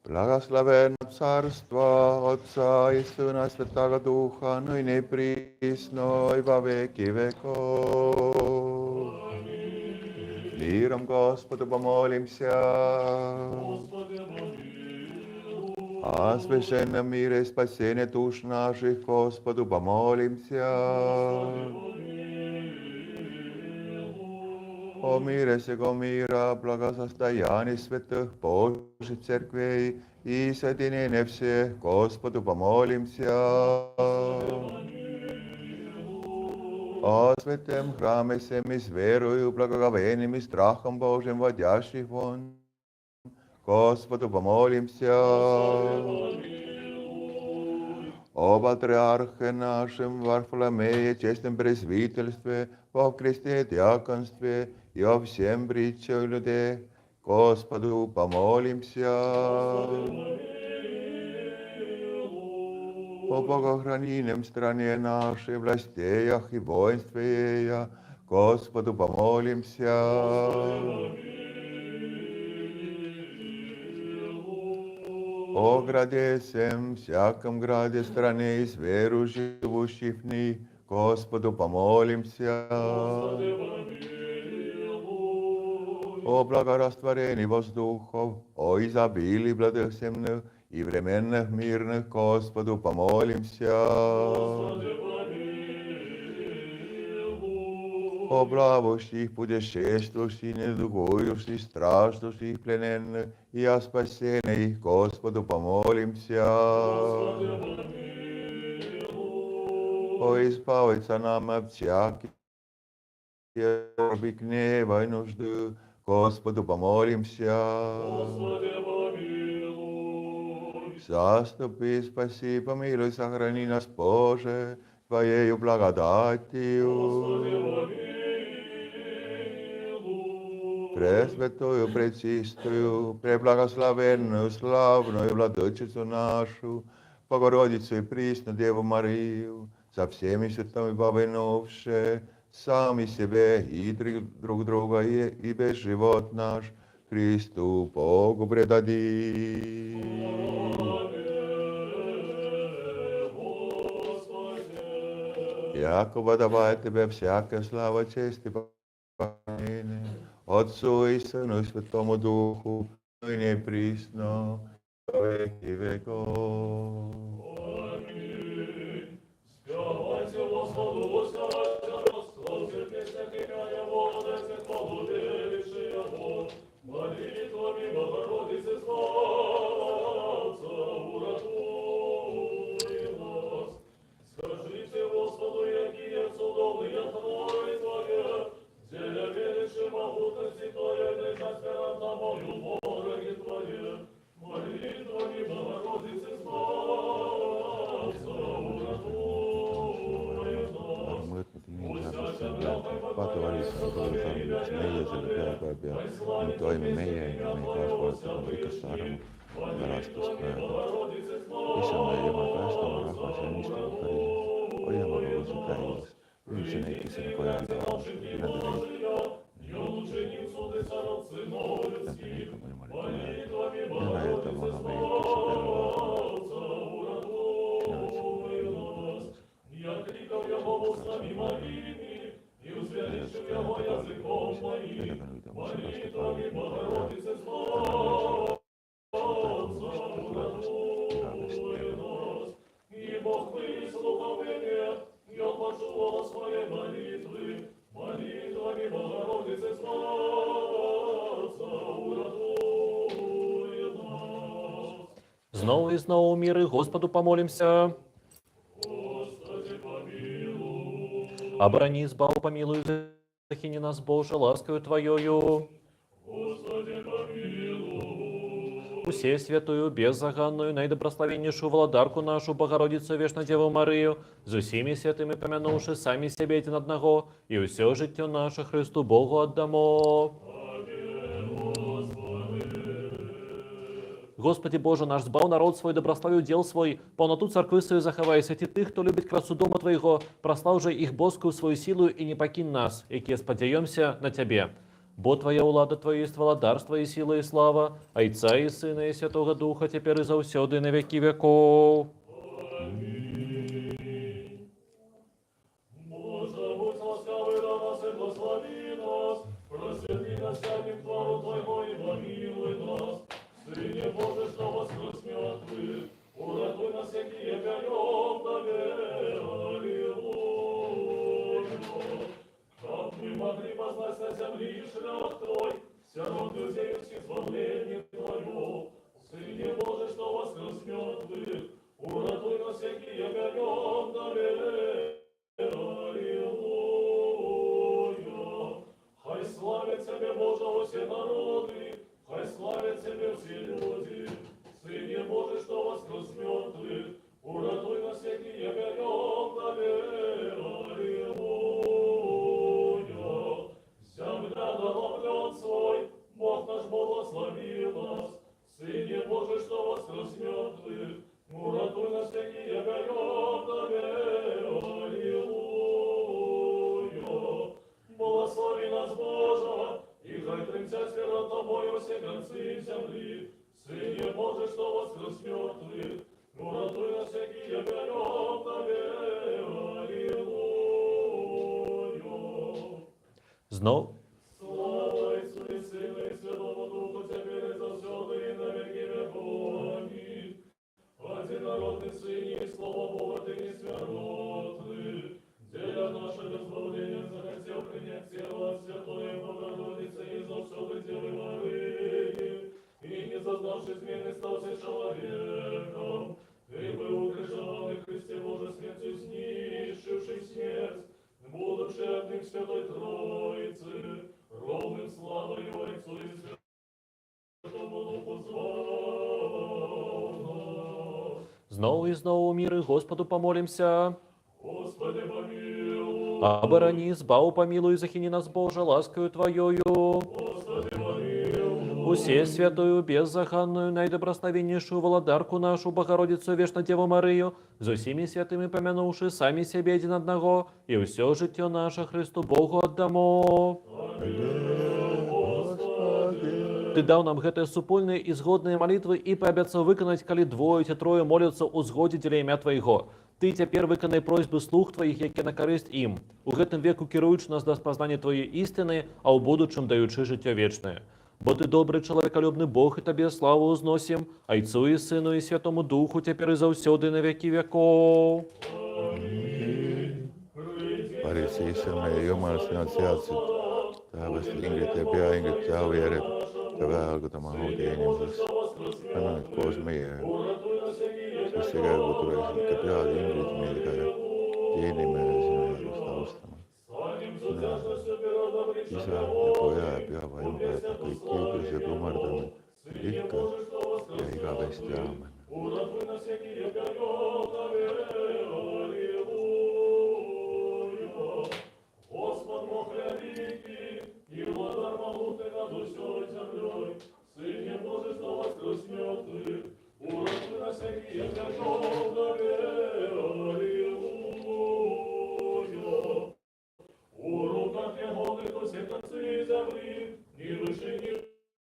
Благословенно Царство Отца и Сына Святого Духа, ныне и присно и во веки веков. Миром Господу помолимся. О священном мире и спасении душ наших Господу помолимся. О мире сего мира, благосостоянии святых Божьих церквей и соединение всех Господу помолимся. О святом храме всем и с верою, благоговением и страхом Божьим водящих вон, Господу помолимся. О патриархе нашем Варфоломее, честном пресвительстве, во кресте диаконстве и о всем притчах людей, Господу помолимся. О богохранимом стране нашей, властях и воинстве ее, Господу помолимся. О граде всем, всяком граде стране и с веру живущих в ней, Господу помолимся. О благорастворении воздухов, о изобилии благих земных и временных мирных, Господу помолимся. О плавающих, путешествующих, недугующих, страждущих, плененных и о спасении их, Господу помолимся. О избавиться нам от всяких гнева и нужды, Господу помолимся. Заступи, спаси, помилуй, сохрани нас, Боже, Твоею благодатью. Пресвятую, пречистую, преблагословенную, славную владычицу нашу, Богородицу и пресную Деву Марию, со всеми святыми повинувши, сами себе и друг друга, и весь живот наш Христу Богу предадим. Якова давай Тебе всякая слава, честь и поклонение, Отцу и Сыну и Святому Духу, ныне и присно, во веки веков. Аминь. Спявайте Господу, воскресся, расскажи песня кипяния воды, хвалу веривший его, молитвами Богородицы славца уратуй нас. Скажите Господу, якие цудовные твори Твои, деля величи могутности Твоей, лежать перед Тобою, вороги Твои, молитвами Богородицы славца уратуй нас. Me toimi meie ja meie kaasvaatajad rikast armu ja lastus praegu. Isame Jumal, päästa oma rahvas ja õnnistame päris. Hoia oma kogusu täies. Üldse neid, kes on kojad ja ülenda neid. Jäta neid oma Jumali kojad. Ja näeta maha meid, kes on peale Знову и снова миры Господу помолимся. Оборони, избавь, помилуй, захини нас, Боже, ласкою Твоею. Усе святую, беззаганную, наидобрословеннейшую владарку нашу, Богородицу Вечно Деву Марию, за всеми святыми помянувши сами себе един одного, и все житье наше Христу Богу отдамо. Господи Боже наш, збав народ свой, доброславию дел свой, полноту церкви свою заховай, святи тых, кто любит красу дома Твоего, прослав же их боскую свою силу и не покинь нас, яке сподяемся на Тебе. Бо Твоя улада Твоя есть владарство и сила и слава, Отца и Сына и Святого Духа, теперь и завсёды на веки веков. Боже, будь ласкавый до нас и благослови нас, просветли нас всяким твору Твоего и помилуй нас. Сыне Божий, что воскрес мертвых, уратуй нас, якие горем доверие. Аллилуйя. Как мы могли познать на земле шлях Твой, все равно зеющих славление Твое. Сыне Божий, что воскрес мертвых, уратуй нас, якие горем доверие. Аллилуйя. Хай славят Тебе, Боже, все народы, хай славят Тебе все люди. Сыне Божий, что воскрес мертвых, уратуй нас, якие горем доверие. Аллилуйя. Земля дала плен свой, Бог наш благословил нас. Сыне Божий, что воскрес мертвых, уратуй нас, якие горем доверие. Аллилуйя. Благослови нас, Боже, и хай тремтят перед Тобою все концы земли. Сыне Божий, что воскрес мертвых, уратуй нас, якие горем доверие. Аллилуйя. Знов Слава Отцу и Сыну и Святому Духу, теперь и завсёды и на веки веков. Аминь. Одинородный Сыне и Слово Бога, Ты несмертный. Деля наше избавление захотел принять тело Святой Богородицы и завсёды Девы Марии. И не зазнавши измены, стався человеком. Ты был укрижован и Христе Божий смертью снищивший смерть, будучи одним Святой Троицы, ровным славою Отцу и Святому Духу звал нас. знову и знову мир и Господу помолимся. Господи, помилуй. Оборони, избав, помилуй, захини нас, Боже, ласкою Твоею. Господи, помилуй. Усе святую, беззаханную, наидобросновеннейшую владарку нашу, Богородицу, вечно Деву Марию, за всеми святыми помянувши сами себе один одного, и все житье наше Христу Богу отдамо. Ты дал нам гэтые супольные и згодные молитвы и пообяцал выконать, коли двое ці трое молятся у згоде для імя Твоего. Ты теперь выконай просьбы слух Твоих, які на користь им. У гэтым веку кіруючи нас до спознания Твоей истины, а у будучым даючи життя вечное. Бо Ты добрый, человеколюбный Бог, и Тебе славу узносим, Отцу и Сыну и Святому Духу, теперь и завсёды на веки веков. Parisseissamme Jumal, sinä sijaitset taevasta ingrit ja peaingrit ja aujärjed ja väealgutama haudi inimeseks. Anna nüüd koos meiega. Sisse käigu tulesid ikka pead ingrid meiega ja teenime sinu järjest austama. Sina, isa ja poja ja püha vaimuga, et kõik kiidus ja kummardame ikka ja igavesti. Aamen. Господь Бог великий, и владар могутный над усёй землей, Сыне Божий, что воскрес мертвых, уратуй нас всякие грехов доверие. Аллилуйя. У руках Его лежат все концы земли, ни выше, ни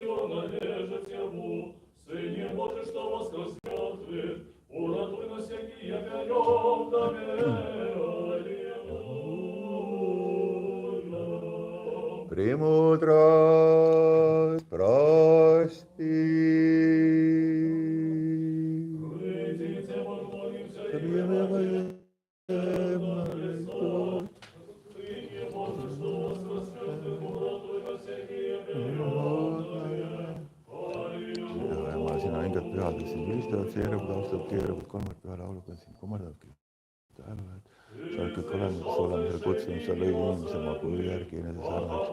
ниже лежит Ему. Сыне Божий, что воскрес мертвых, уратуй нас всякие грехов доверие. Премудрость прости. Выйдите, поклонимся и Объявляем молитву. Сыне Божий, что воскрес мертвых, уратуй нас всякие греховные. Аллилуйя. Jumal, sina hingad pühadeks sind ülistavad, seeruvad, austavad, keeravad, kolmand püha lauluga sind kummardavadki. Tähelepanu, sa oled kõik olemas olemisele kutsunud, sa lõi inimese oma kuju järgi enese sarnaks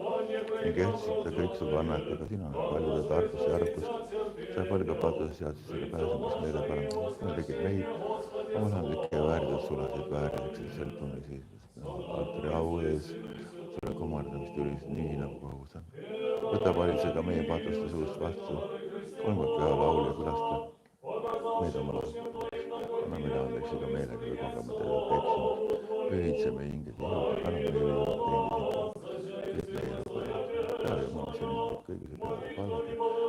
ning ehtsid ta kõik su kannad, aga sina oled paljude tarkust ja arvukust. Sa palju ka patuse seadsid selle pääsemist meile parandada. Sina tegid meid omalandlikke ja vääridaid sulasid väärideks ja selle tunnisi altari au ees sulle kummardamist üliselt nii nagu kohus on. Võta paljuga meie patuste suust vastu, kolmkond püha laul ja külasta meid oma laul. Anna meile andeks iga meelega või kogema teile peksima. Pühitse meie hinged ja anna meile teenida. Et meie lõppu ja Jumal kõigile peavad palved,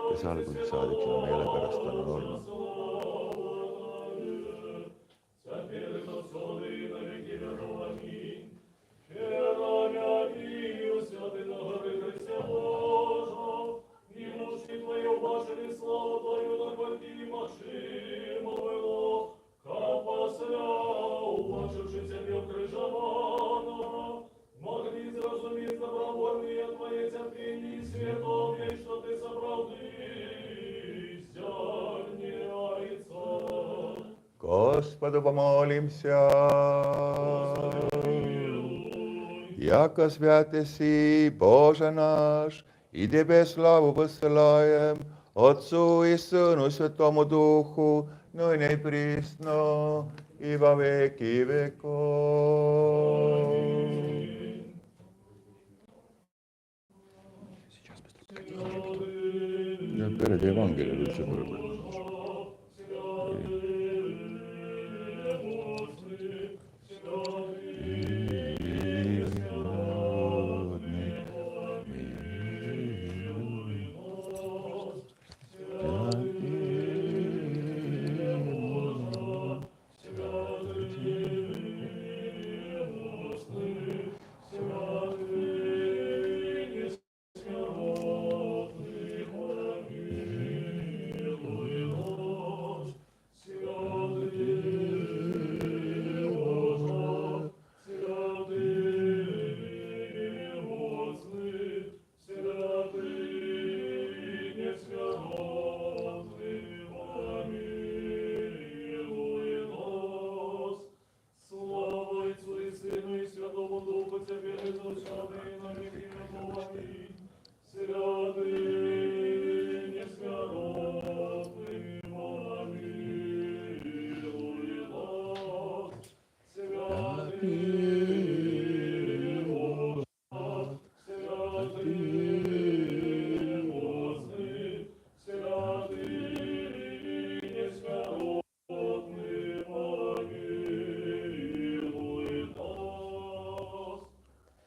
kes alguses saadik sinu meele pärast on olnud. Господу помолимся. Яко святый си, Боже наш, и Тебе славу посылаем, Отцу и Сыну, Святому Духу, ныне и присно, и во веки веков. Перед Евангелием üldse kõrgel.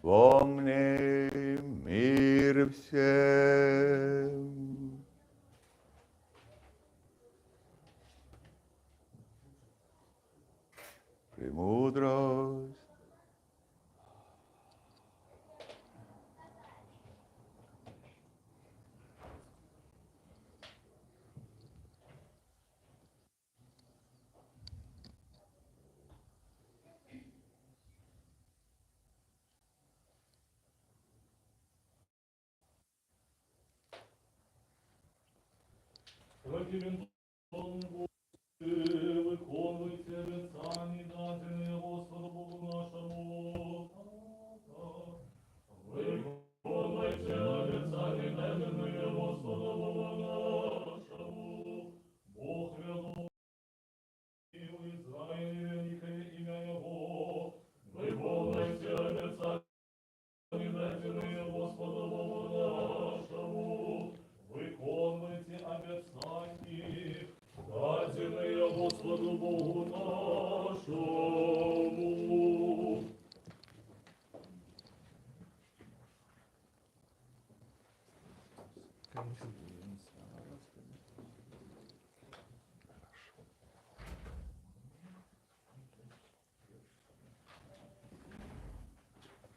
Помни мир всем. Премудрость. Виконуйте обіцяння, дадені Господу Богу нашому. Виконуйте обіцяння, дадені Господу Богу нашому. Бог великий в Ізраїлі, велике ім'я Його. Виконуйте обіцяння, дадені Господу Богу нашому. Виконуйте обіцяння, даденые Господу Богу нашему.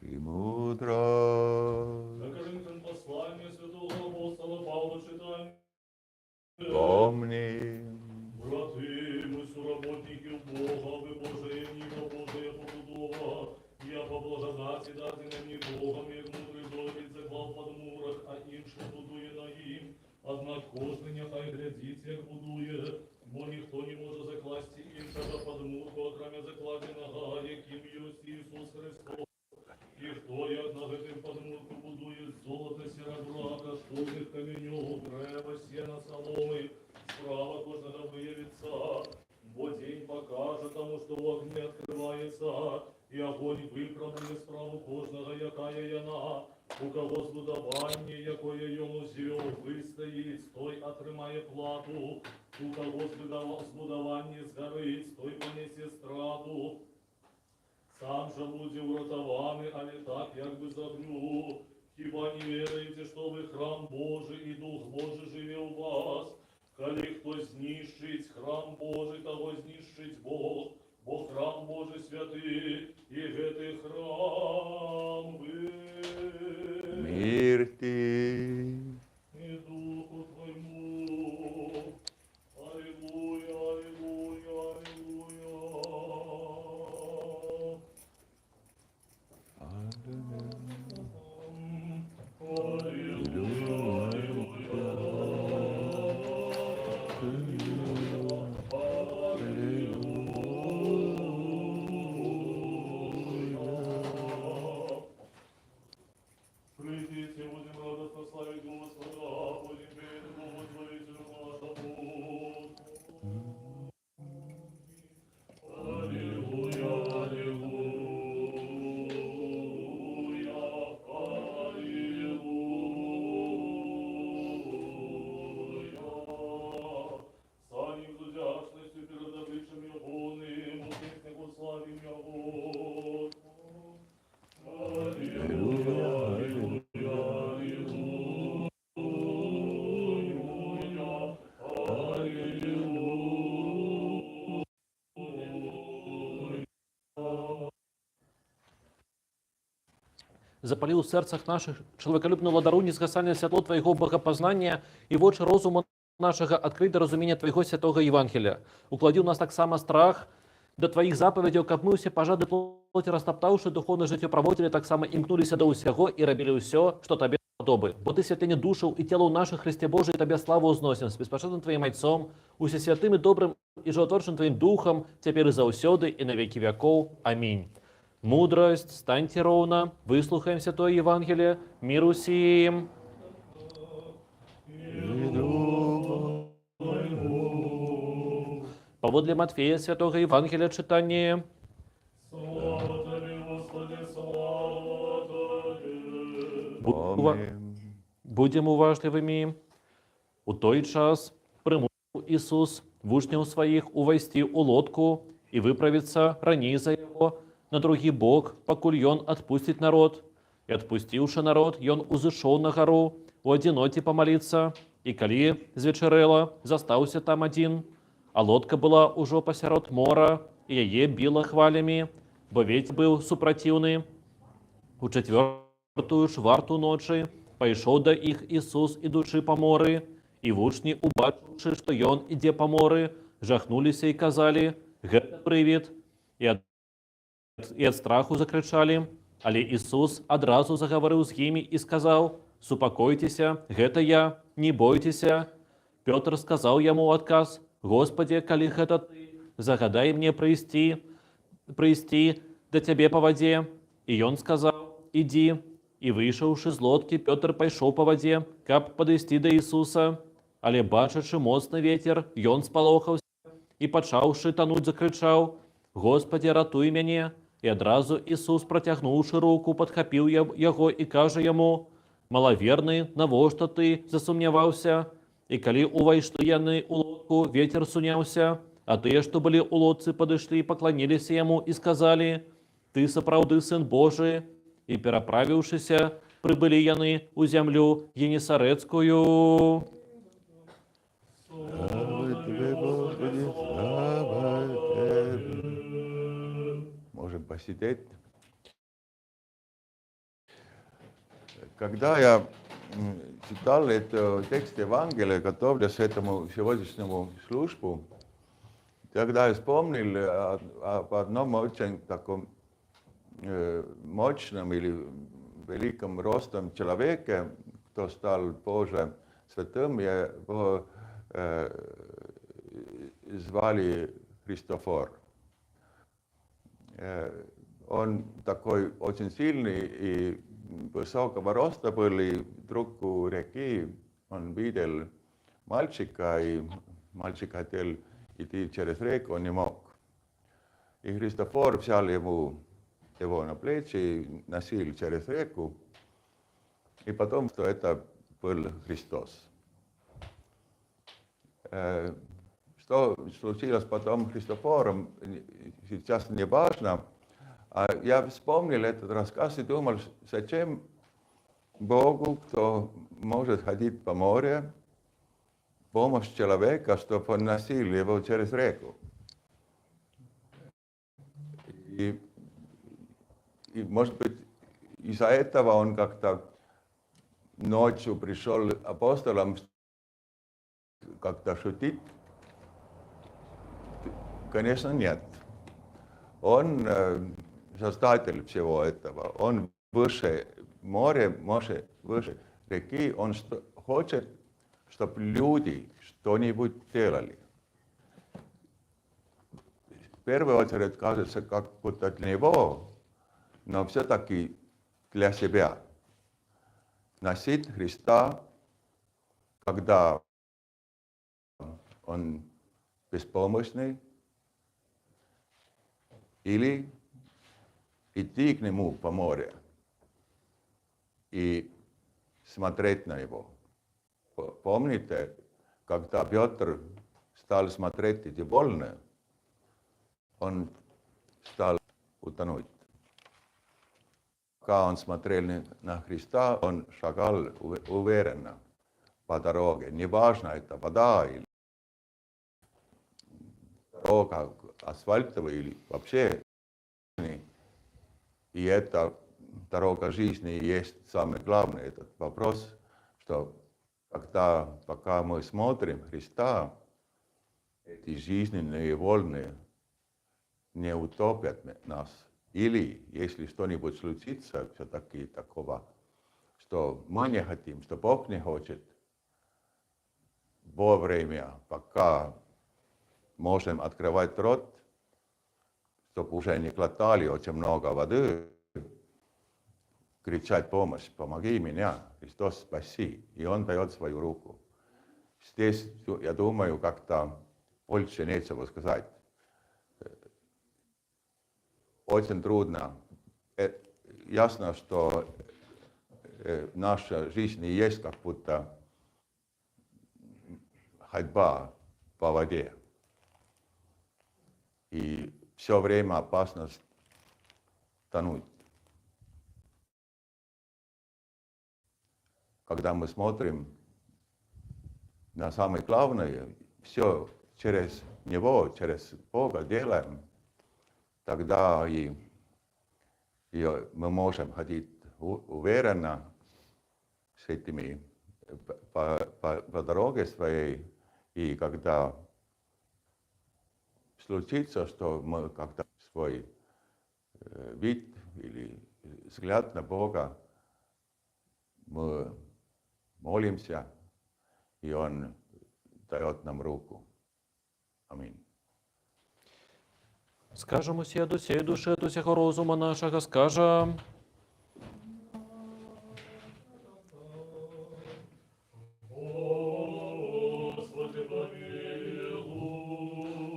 Премудрость. На Коринфян послание святого апостола Павла читаем. Помни. Браты, мы соработники Бога, вы Божие небо, Божие побудова. Я по благодаті дати мені Богом, як мудрий зробить заклав подмурок, а інший будує на їм. Однак кожен нехай глядить, як будує, бо ніхто не може закласти іншого подмурку, окремя закладеного, яким єсть Ісус Христос. І хто, як на гэтым подмурку будує золото, серебра, коштовних каменьов, древа, сена, соломи, справа кожного выявится, бо день покажет тому, что в огне открывается, и огонь выпробує справу кожного, якая яна. У кого збудування, якое йому зіо вистоїть, той отримає плату. У кого збудування згорить, той понесе страту. Сам же буде врятований, а не так, як би з огню. Хіба не віруєте, що ви храм Божий? Божий и Дух Божий живе у вас. Коли кто знищить храм Божий, того знищить Бог, бо храм Божий святый, и гэтый храм вы. Мир ти. И Духу Твоему. Аллилуйя, аллилуйя, аллилуйя. Придите, будем радостно славить Господа, будем петь Богу Творителю нашему. Аллилуйя, аллилуйя, аллилуйя. Станем с удячностью перед обличием Ягоным, у песнях славим Его. Аллилуйя, аллилуйя, аллилуйя, аллилуйя. Запали у серцах наших чоловіколюбну владару незгасальне святло Твоего богопознання і в очі розуму нашого открыть до разумения Твоего святого Євангелія. Уклади у нас так само страх до Твоих заповедей, как мы все пожады плоти растоптавши духовное житие проводили, так само имкнулись до усяго и робили все, что Тебе подобы. Бо Ты святыня душу и тело наших Христе Божий, Тебе славу узносим, с беспощадным Твоим Отцом, усе святым и добрым и животворчим Твоим Духом, теперь и заусёды, и на веки веков. Аминь. Мудрость, станьте ровно, выслухаем Святое Евангелие, миру сим. Поводле Матфея Святого Евангелия читание. Слава Тебе, Господи, слава Тебе. Аминь. Будем уважливыми. У той час примусив Ісус в учнів своїх увойти у лодку і виправиться раніше за його на другий бок, покуль ён отпустить народ. И отпустивши народ, ён узышел на гору у одиноті помолиться, и коли звечерело, застаўся там один, а лодка была уже посярод мора, и яе била хвалями, бо ветер был супротивный. У четвертую шварту ночи пайшоў да іх Ісус, ідучы па моры, і вучні, убачыўшы, што ён ідзе па моры, жахнуліся і казалі: «Гэта прывід», і ад страху закрычалі. Але Ісус адразу загаварыў з імі і сказаў: «Супакойцеся, гэта я, не бойцеся». Пётр сказаў яму ў адказ: «Господи, калі гэта ты, загадай мне прыйсці да цябе па вадзе». І ён сказаў: «Ідзі». І выйшаўшы з лодкі, Пётр пайшоў па вадзе, каб падысці да Ісуса. Але бачачы моцны ветер, ён спалохаўся і, пачаўшы тануць, закрычаў: «Господи, ратуй мяне». І адразу Ісус, працягнуўшы руку, падхапіў яго і кажа яму: «Малаверны, навошта ты засумняваўся?» І калі увайшлі яны ў лодку, ветер суняўся, а тыя, што былі ў лодцы, падышлі, пакланіліся яму і сказалі: «Ты сапраўды Сын Божы». І, пераправіўшыся, прыбылі яны ў зямлю Генесарэцкую. Слава Тебе, Господи, слава Тебе. Можем посидеть. Когда я читал этот текст Евангелия, готовясь к этому сегодняшнему службу, тогда я вспомнил об одном очень таком мощном или великом ростом человеке, кто стал позже святым, его звали Христофор. Он такой очень сильный и высокого роста был, и вдруг у реки он видел мальчика, и мальчик хотел идти через реку, он не мог. И Христофор взял его на плечи и носил через реку, и потом, что это был Христос. Что случилось потом с Христофором, сейчас не важно. Я вспомнил этот рассказ и думал, зачем Богу, кто может ходить по морю, помощь человека, чтобы он носил его через реку. И может быть, из-за этого он как-то ночью пришел апостолам как-то шутить? Конечно, нет. Он создатель всего этого. Он выше моря, выше реки. Он хочет, чтобы люди что-нибудь делали. В первую очередь кажется, как будто для него, но все-таки для себя. Носить Христа, когда он беспомощный, или идти к нему по морю и смотреть на него. Помните, когда Петр стал смотреть эти волны, он стал утонуть. Когда он смотрел на Христа, он шагал уверенно по дороге. Неважно, это вода или дорога асфальтовая или вообще. И эта дорога жизни есть самый главный этот вопрос, что пока мы смотрим Христа, эти жизненные волны не утопят нас. Или, если что-нибудь случится, все-таки такого, что мы не хотим, что Бог не хочет, во время, пока можем открывать рот, чтобы уже не глотали очень много воды, кричать помощь, помоги меня, Христос, спаси. И Он дает свою руку. Здесь, я думаю, как-то больше нечего сказать. Очень трудно. Ясно, что наша жизнь и есть как будто ходьба по воде. И все время опасность тонуть. Когда мы смотрим на самое главное, все через Него, через Бога делаем, тогда и мы можем ходить уверенно с этими по дороге своей. И когда случится, что мы как-то свой вид или взгляд на Бога, мы молимся, и Он дает нам руку. Аминь. Скажем усе до сей души, до сего розума нашего, скажем.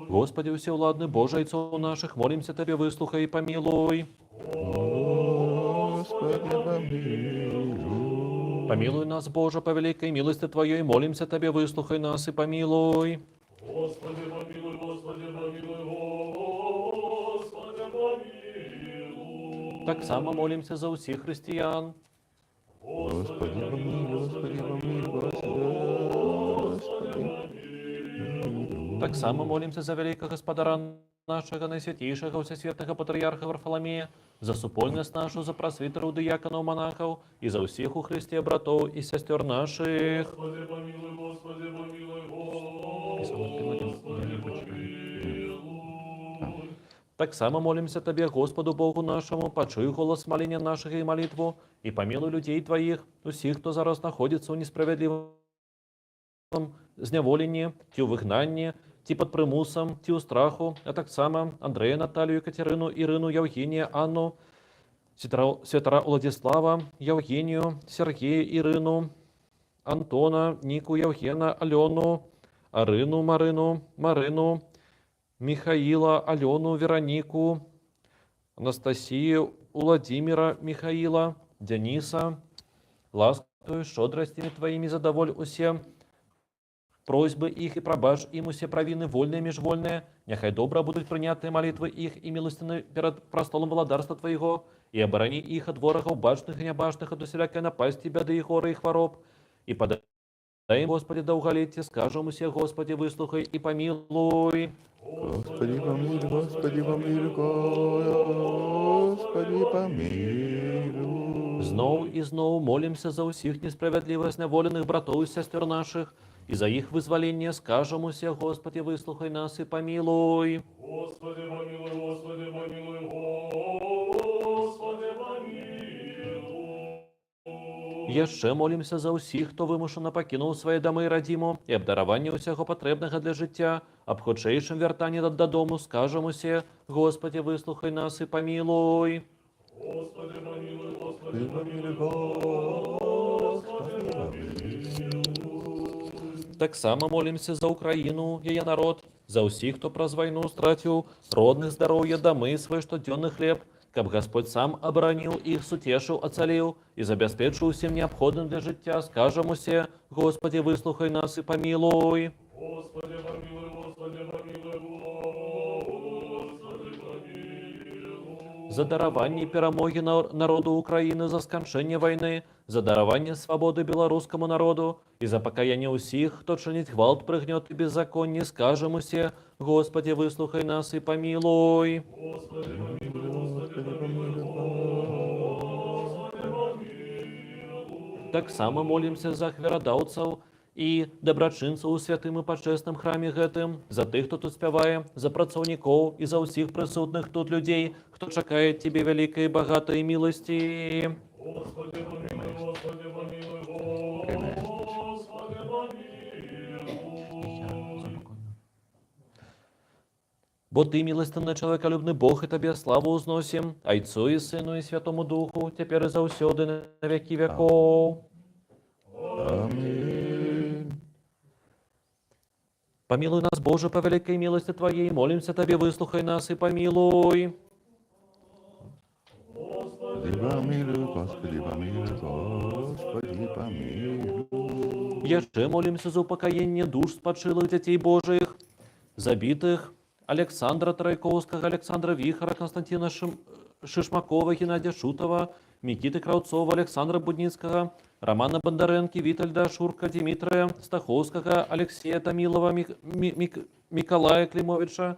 Господи, всевладный Боже, Отцу наших, молимся Тебе, выслухай и помилуй. Господи, помилуй. Помилуй нас, Боже, по великой милости Твоей, молимся Тебе, выслухай нас и помилуй. Господи, помилуй, Господи, помилуй, Господи, помилуй. Так само молимся за усіх християн. Господи, помилуй, Господи, помилуй, Господи. Так само молимся за великого Господара нашего, наисвятейшего Всесвятного Патриарха Варфоломея, за супольность нашу, за просвитеров, диаконов, монахов, и за усіх у Христе братов и сестер наших. Господи, помилуй, Господи, помилуй, Господи, помилуй. Так само молимся Тебе, Господу Богу нашему, почуй голос моления нашего и молитву, и помилуй людей Твоих, усіх, кто зараз находится в несправедливом зневолении, ті у вигнанні, ті під примусом, ті у страху, а так само Андрея, Наталію, Катерину, Ірину, Євгенія, Анну, Святара Владислава, Євгенію, Сергея, Ірину, Антона, Ніку, Євгена, Альону, Арину, Марину, Михаила, Алену, Веронику, Анастасию, Владимира, Михаила, Дениса, ласкою, щодростями Твоими задоволь усе просьбы их и пробачь им усе провины вольные и межвольные, нехай добро будут приняты молитвы их и милостины перед престолом владарства Твоего, и оборони их от ворогов башных и небашных, от усялякой напасти, беды и хоры и хвороб, и подай, Господи, долголетие, скажем все, Господи, выслухай и помилуй. Господи помилуй, Господи помилуй, Господи помилуй. Знов и знов молимся за усіх несправедливо зневоленных братов и сестер наших, и за их вызволение скажем все, Господи, выслухай нас и помилуй. Господи помилуй, Господи помилуй, Господи помилуй. Яшчэ молимся за усіх, хто вимушено покинув свої доми і радіму, і обдарування усього потребного для життя, об худшейшем вертанні додому скажем усе, Господи, выслухай нас и помилуй. Господи помилуй, Господи Господи помилуй, Господи помилуй. Так само молимся за Україну, її народ, за усіх, хто праз війну стратив родне здоров'я, доми, свой штоденный хлеб, каб Господь сам оборонил их, сутешил, оцелил и забезпечил всем необходным для життя, скажем усе, Господи, выслухай нас и помилуй. Господи помилуй, Господи помилуй, Господи помилуй. За дарование перемоги народу України, за скончання війни, за дарование свободы белорусскому народу и за покаяние усіх, хто чинить гвалт, пригнет и беззаконие, скажем усе, Господи, выслухай нас и помилуй. Господи помилуй, Господи помилуй, Господи помилуй. Так само молимся за хверодавцев і добрачинців у святым і пачесным храме гэтым, за тых, хто тут спявае, за працаўнікоў і за ўсіх прысутных тут людзей, хто чакае Тебе великой и богатой милости. Господи помилуй, Господи помилуй, Господи помилуй. Бо Ты, милостивный человеколюбный Бог, и Тебе славу узносим, Отцу и Сыну и Святому Духу, теперь и заусёды на веки веков. Аминь. Помилуй нас, Боже, по великой милости Твоей, молимся Тебе, выслухай нас и помилуй. Господи помилуй, Господи помилуй, Господи помилуй. Яшчэ молимся за упокоение душ спадшилых детей Божиих, забитых Александра Трайковского, Александра Вихара, Константина Шишмакова, Геннадия Шутова, Микиты Кравцова, Александра Будницкого, Романа Бондаренки, Витальда Шурка, Дмитрия Стаховского, Алексея Томилова, Миколая Климовича,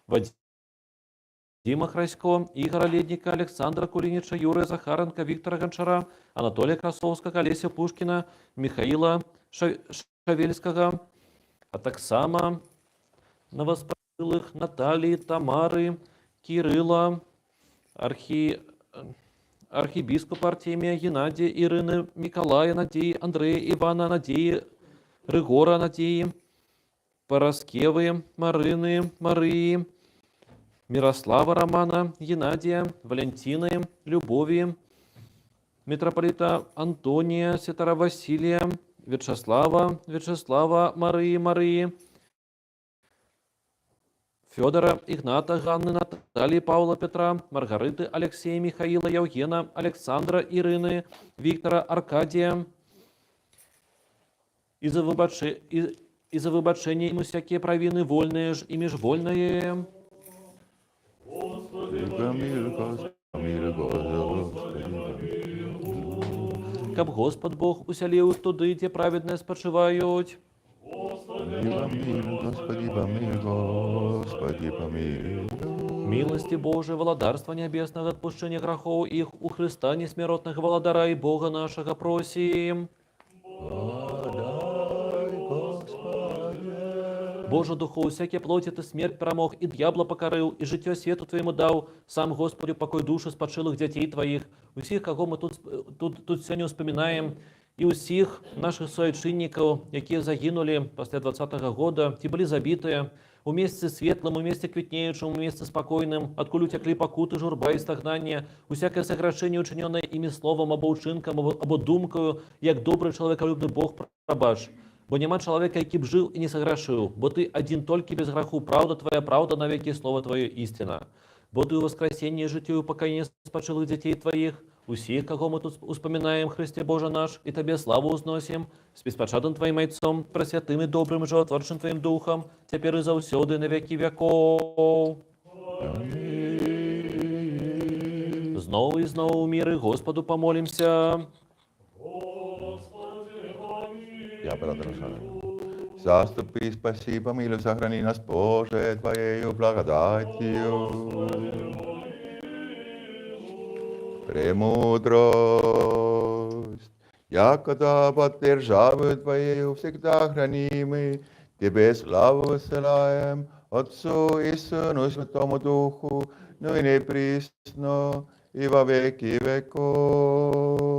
Вадима Храсько, Игоря Ледника, Александра Кулинича, Юрия Захаренко, Виктора Гончара, Анатолия Красовского, Олеся Пушкина, Михаила Шавельского, а так само новоспасилых Натальи, Тамары, Кирилла, архиепископа Артемия, Геннадия, Ирины, Николая, Надеи, Андрея, Ивана, Надеи, Рыгора, Надеи, Пороскевы, Марины, Марии, Мирослава, Романа, Геннадия, Валентины, Любови, митрополита Антония, Святора Василия, Вячеслава, Марии, Федора, Игната, Ганны, Натальи, Павла, Петра, Маргариты, Алексея, Михаила, Евгена, Александра, Ирины, Виктора, Аркадия. И за выбачение ему всякие провины, вольные и межвольные. Господи Помилуй, Господи помилуй, Господи помилуй. Каб Господь Бог усяліў туды, дзе праведныя спачываюць. Господи помилуй, Господи помилуй, Господи помилуй. Милости Божией, владарства небесного, отпущения грехов их у Христа несмертного владара и Бога нашего просим. Подай, Господи. Боже Духу, всякие плоти Ты смерть промог, и дьявола покорил, и житье свету Твоему дал, сам Господи покой души спадшилых детей Твоих, усіх, кого мы тут сегодня вспоминаем, и усіх наших суайчынников, якія загинули после 20-го года, ті были забитые, у месте светлым, у месте квітнеючым, у месте спокойным, откуль утекли покуты, журба и стагнання, усякое согрешение, учиненное ими словом, або учинком, або думкою, як добрый человеколюбный Бог пробач. Бо нема чоловіка, який б жив і не согрешив, бо Ти один тільки без греху, правда Твоя, правда навеки, Слово Твое істина. Бо Ты у воскресенье, житию, упокоение спочилых детей Твоих, усіх, кого мы тут успоминаем, Христе Боже наш, и Тебе славу узносим, с беспощадным Твоим Отцом, пресвятым и добрым и животворчим Твоим Духом, теперь и заусёды на веки веков. Знову и знову в миры Господу помолимся. Господи помилуй. Я продолжаю. Заступи, спаси, помилуй, сохрани нас, Боже, Твоею благодатью. Премудрость, якогда под державою Твоею всегда хранимы, Тебе славу высылаем, Отцу и Сыну и Святому Духу, ну и не присно, и во веки веков.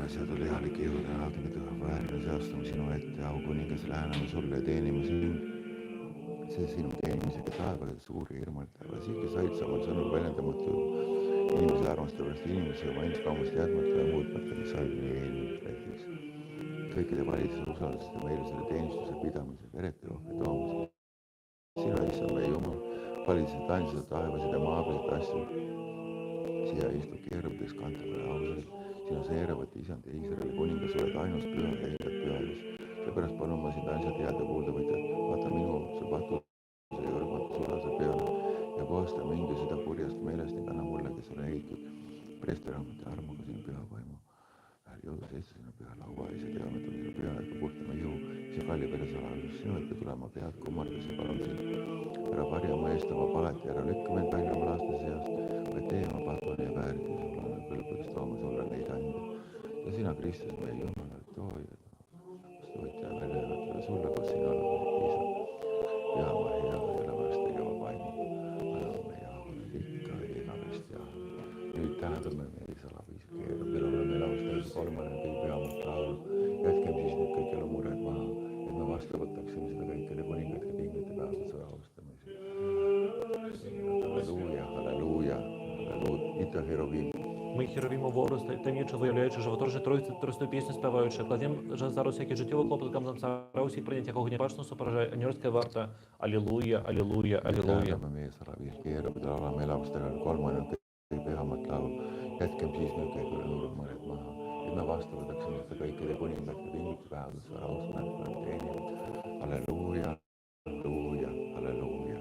Asja tuli häälik jõuda, natukene tõha väärne seastame sinu ette, au kuningas, läheneme sulle ja teenime sind. See sinu teenimisega taevale suuri hirmutava, siike said sa oma sõnul väljendamatu inimese armastavast inimese vaimskaamust jätmata ja muutmata, mis said nii eelmine näiteks. Kõikide valitsuse usaldused ja meile selle teenistuse pidamise, verete rohke toomise. Sina, issand meie Jumal, valitsesid ainsad taevasid ja maapealseid asju. Siia istub keerudes kantavale ausalt. Sina seeravat isand ja Iisraeli kuningas oled ainus püha ja hingad pühadus. Seepärast palun ma sind ainsad head ja kuulda võtta. Vaata minu see patuse ja kõrgmatu sulase peale ja koosta mingi seda kurjast meelest ning anna mulle, kes on heitud preesterahmate armuga sinu püha vaimu. Jõuda seista sinu püha laua ja see teame, et on sinu püha ja puhtama jõu. See kalli peresaladus sinu ette tulema pead kummardas ja palun sind. Ära varja mu eest oma palet ja ära lükka mind välja oma laste seast, vaid tee oma patune ja vääriti sulle on kõlbuks tooma sulle neid ande. Ja sina, Kristus, meie Jumala, tooja, vastuvõtja ja väljajuhatada sulle, kus sina oled isad. Püha ma hea ja lävast tegeva vaimu. Anna meie ahune ikka ja igavest ja nüüd tähendame meie salaviis keerab, mille oleme elavustanud kolmane kõige pühamat laulu. Jätkem siis nüüd kõik elu mured maha, et me vastu võtaksime seda kõikide kuningate kingate päevase austamise. Halleluuja, halleluuja, halleluuja. Ита Херовим. Ми Херовіму вору таємниче виявляючи животоржі тройсту пісню співаючи, кладем же зараз всякі життєві клопоти камзам цара усіх прийняття огня башну супережає аньорська варта. Аллилуйя, аллилуйя, аллилуйя. Tähendame meie salaviis keerab, et oleme elavustega kolmane kõige pühamat laulu. Jätkem siis nüüd kõik üle nurg mõned maha, et me vastu võtaksime seda kõikide kuningate kingite päevadesse rahustunnet teenima. Halleluuja, halleluuja, halleluuja.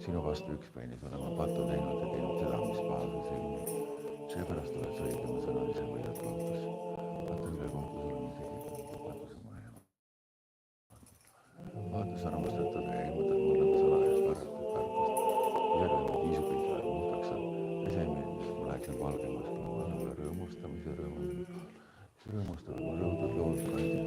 Sinu vastu ükspeinis olema pattu teinud ja teinud seda, mis pahase silmi. Seepärast oled sa õigema sõnalise võidad lootus. Vaata üle kohtu sulle mis egitada vabaduse mu ema. Vaata sa armastatud ja ilmutad mulle mu salajast varratud tarkust. Isegi ma tiisupiisa muhtaks sa. Esemeeldes ma läheksin valgemaks, kui ma annan mulle rõõmustamise rõõmu. See rõõmustab mu rõudud lood kandja.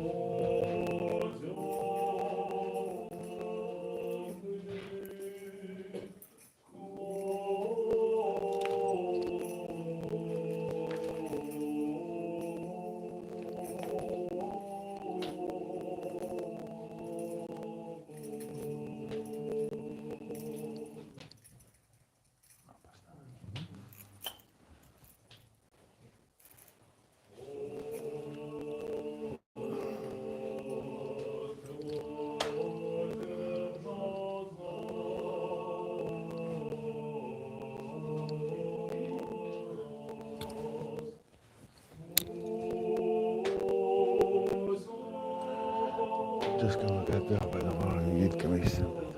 Tõskame käed pea peale maha ja kiitkeme issandat.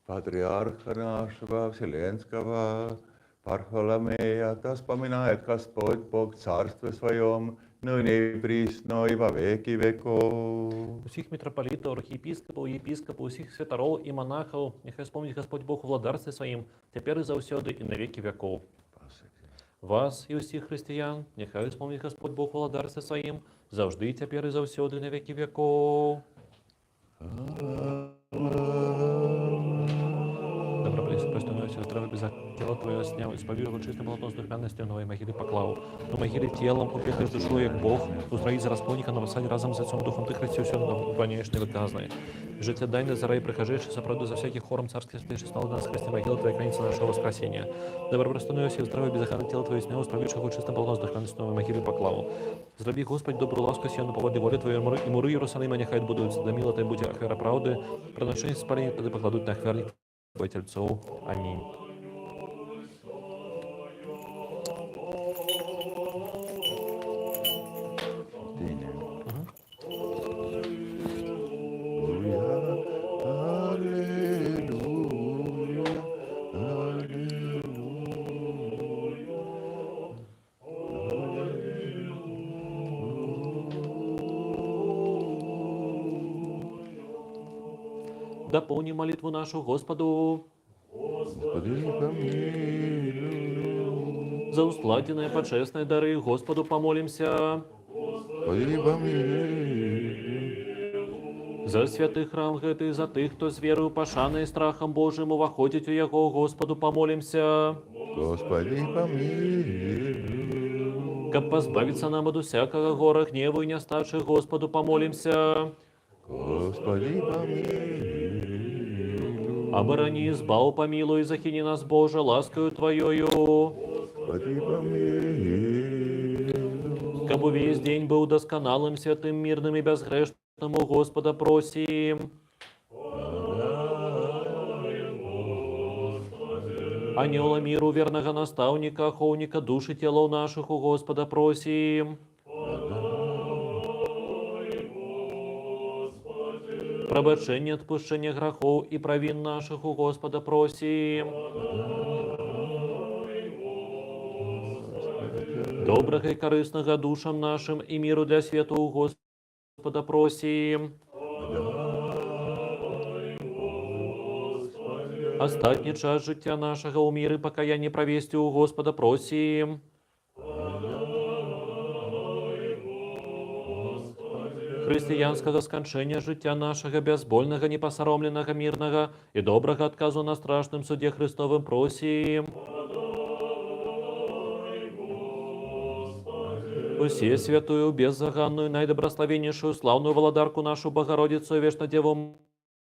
патриарха нашего Вселенского, Варфоломея, да вспоминает Господь Бог в Царстве Своем, ныне и присно и во веки веков. Усіх митрополитов, архиепископов, епископов, усіх святоров и монахов, нехай вспомнит Господь Бог у владарстве Своим, теперь и завсёды и на веки веков. Вас и усіх християн, нехай вспомнит Господь Бог у владарстве Своим, завжди, теперь и завсёды и на веки веков. Преступностью здравия без тело Твое снял, исповедуй его чистым полотном с духмянностью новой могилы поклал. Но могиле телом, упекаешь душой, як Бог, устроить за распонника на восстане разом с Отцом Духом Ты, Христе, все уклоняешь невыказанное. Житя дайны за рай прихожишь, соправду за всяких хором царских святых, стал нас Христе могила Твоя, граница нашего воскресения. Добропростойную Иосиф, здравия безохранное тело Твое снял, исповедуешь его чистым полотном с духмянностью новой могилы поклал. Здрави, Господь, добрую ласку сию на поводе воли Твоей, и муры Иерусалима нехай будут, да мило Ты будь ахвера правды, приношение спаления Ты покладут на ахверник Твой тельцов. Аминь. Дополни молитву нашу Господу. Господи, помилуй. За ускладенные почестные дары Господу помолимся. Господи, помилуй. За святых храм гэты, за тых, хто з верою пашанай страхом Божим уваходить у яго, Господу помолимся. Господи, помилуй. Каб позбавиться нам от усякого гора гневу и не оставших, Господу помолимся. Господи, помилуй. Оборони, избав, помилуй, захини нас, Боже, ласкою Твоею. Господи, помилуй. Кабы весь день был досконалым, святым, мирным и безгрешным, у Господа просим. Анёла миру, верного наставника, оховника души тела наших, у Господа просим. Пробачение, отпущение грехов и провин наших, у Господа просим. Доброго и корыстного душам нашим и миру для света, у Господа просим. Остатний час життя нашого у мир и покаяние провести, у Господа просим. Християнского скончения життя нашего, безбольного, непосоромленного, мирного и доброго отказу на страшном суде Христовым просим. Усе святую, беззаганную, найдобрословеннейшую, славную владарку нашу Богородицу и вечно Деву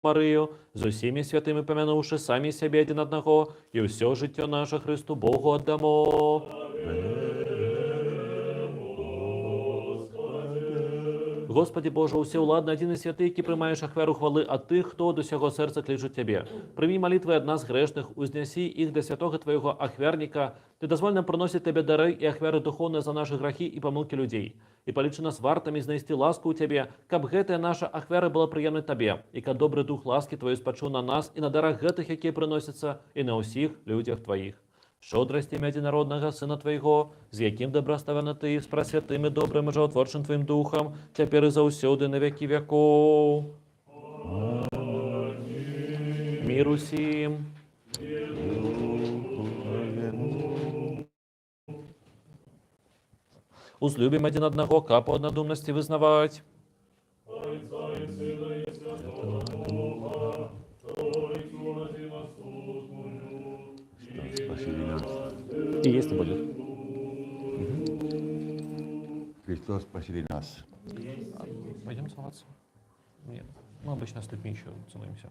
Марию, за всеми святыми помянувши сами себе один одного, и все життя наше Христу Богу отдамо. Господи Боже, усе уладно, один и святый, ки приймаєш ахверу хвали от тих, хто до сього серця кличуть Тебе. Прими молитвы от нас грешных, узнеси их до святого Твоего ахверника. Ты дозволь нам проносить Тебе дары и ахверы духовные за наши грехи и помилки людей. И полечи нас вартами знести ласку у Тебе, каб гэтая наша ахвера была приемной Тебе, и каб добрый дух ласки Твоей спочу на нас и на дарах гэтых, які приносятся, и на усіх людях Твоих. Щодрості єдинородного Сина Твоего, з яким доброставлена Ти, з пресвятим і добрим і животворчим Твоїм Духом, тепер і заусюди на веки веков. Мир усім. Узлюбим один одного, капу однодумности вызнавать. Спасибо нас. И если будет. Христос, спаси нас. Пойдем целоваться? Нет. Мы обычно с людьми еще целуемся.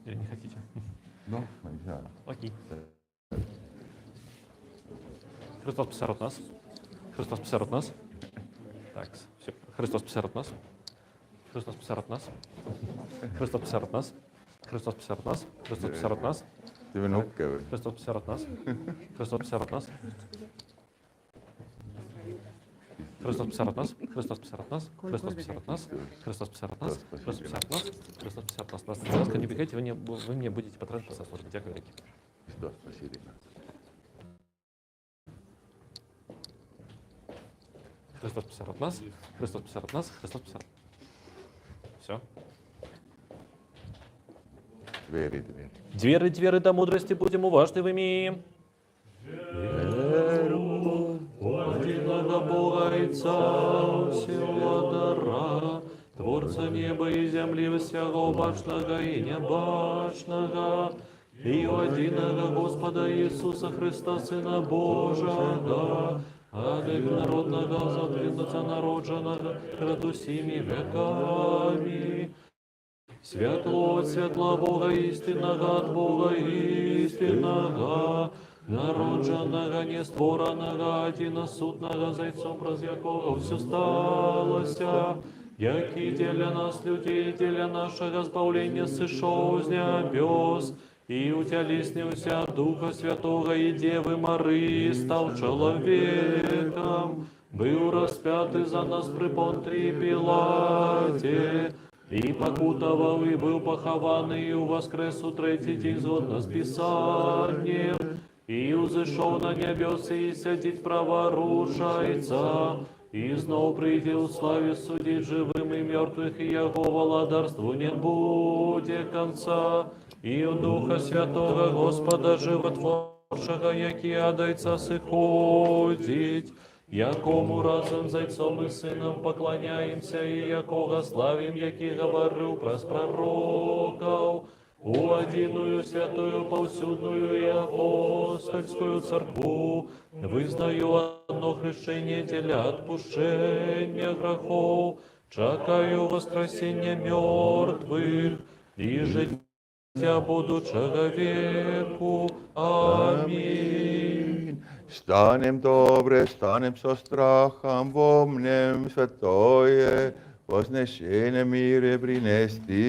Или не хотите? Ну, нельзя. Окей. Христос посеред нас. Христос посеред нас. Так, все. Христос посеред нас. Христос посеред нас. Христос посеред нас. Христос посеред нас. Христос посеред нас. Ти винувка. Христос посеред нас. Христос посеред нас. Христос посеред нас, Христос посеред нас, Христос посеред нас, Христос посеред нас, Христос посеред нас, Христос посеред нас. Нас царское, не бегайте, вы мне будете потратить со службы. Дякую, великий. Христос посеред нас. Христос посеред нас, Христос посеред нас, Христос посеред. Все. Двери. Двери до мудрости будем уважливыми. Веру в единого Бога и Отца Всевладара, Творца неба и земли, всего башного и небашного, и у единого Господа Иисуса Христа, Сына Божьего, от народного затринуться народженного пред усими веками. Светло от светла Бога истинного, от Бога истинного, народженного, нестворенного, одиносутного, зайцом раз якого все сталося, яки для нас людей, для нашего збавления сышел з небес, и утелеснился Духа Святого и Девы Марии, стал человеком, был распятый за нас при Понтии Пилате, и покутовал, и был похованный, и воскрес у третий день згодно с Писанием, и узышел на небеса, и сядет праворушайца, и знов прийде у славе судить живым и мертвых, и его владарству не будет конца, и у Духа Святого Господа Животворшего, яки адайца сыходить, якому разом зайцом и сыном поклоняемся, и якого славим, яки говорил про пророков, у одиную святую повсюдную и апостольскую церкву, вызнаю одно хрещение для отпущения грехов, чакаю воскресения мертвых, и життя будучого веку. Аминь. Станем добре, станем со страхом, вомнем святое, вознесение мире принести.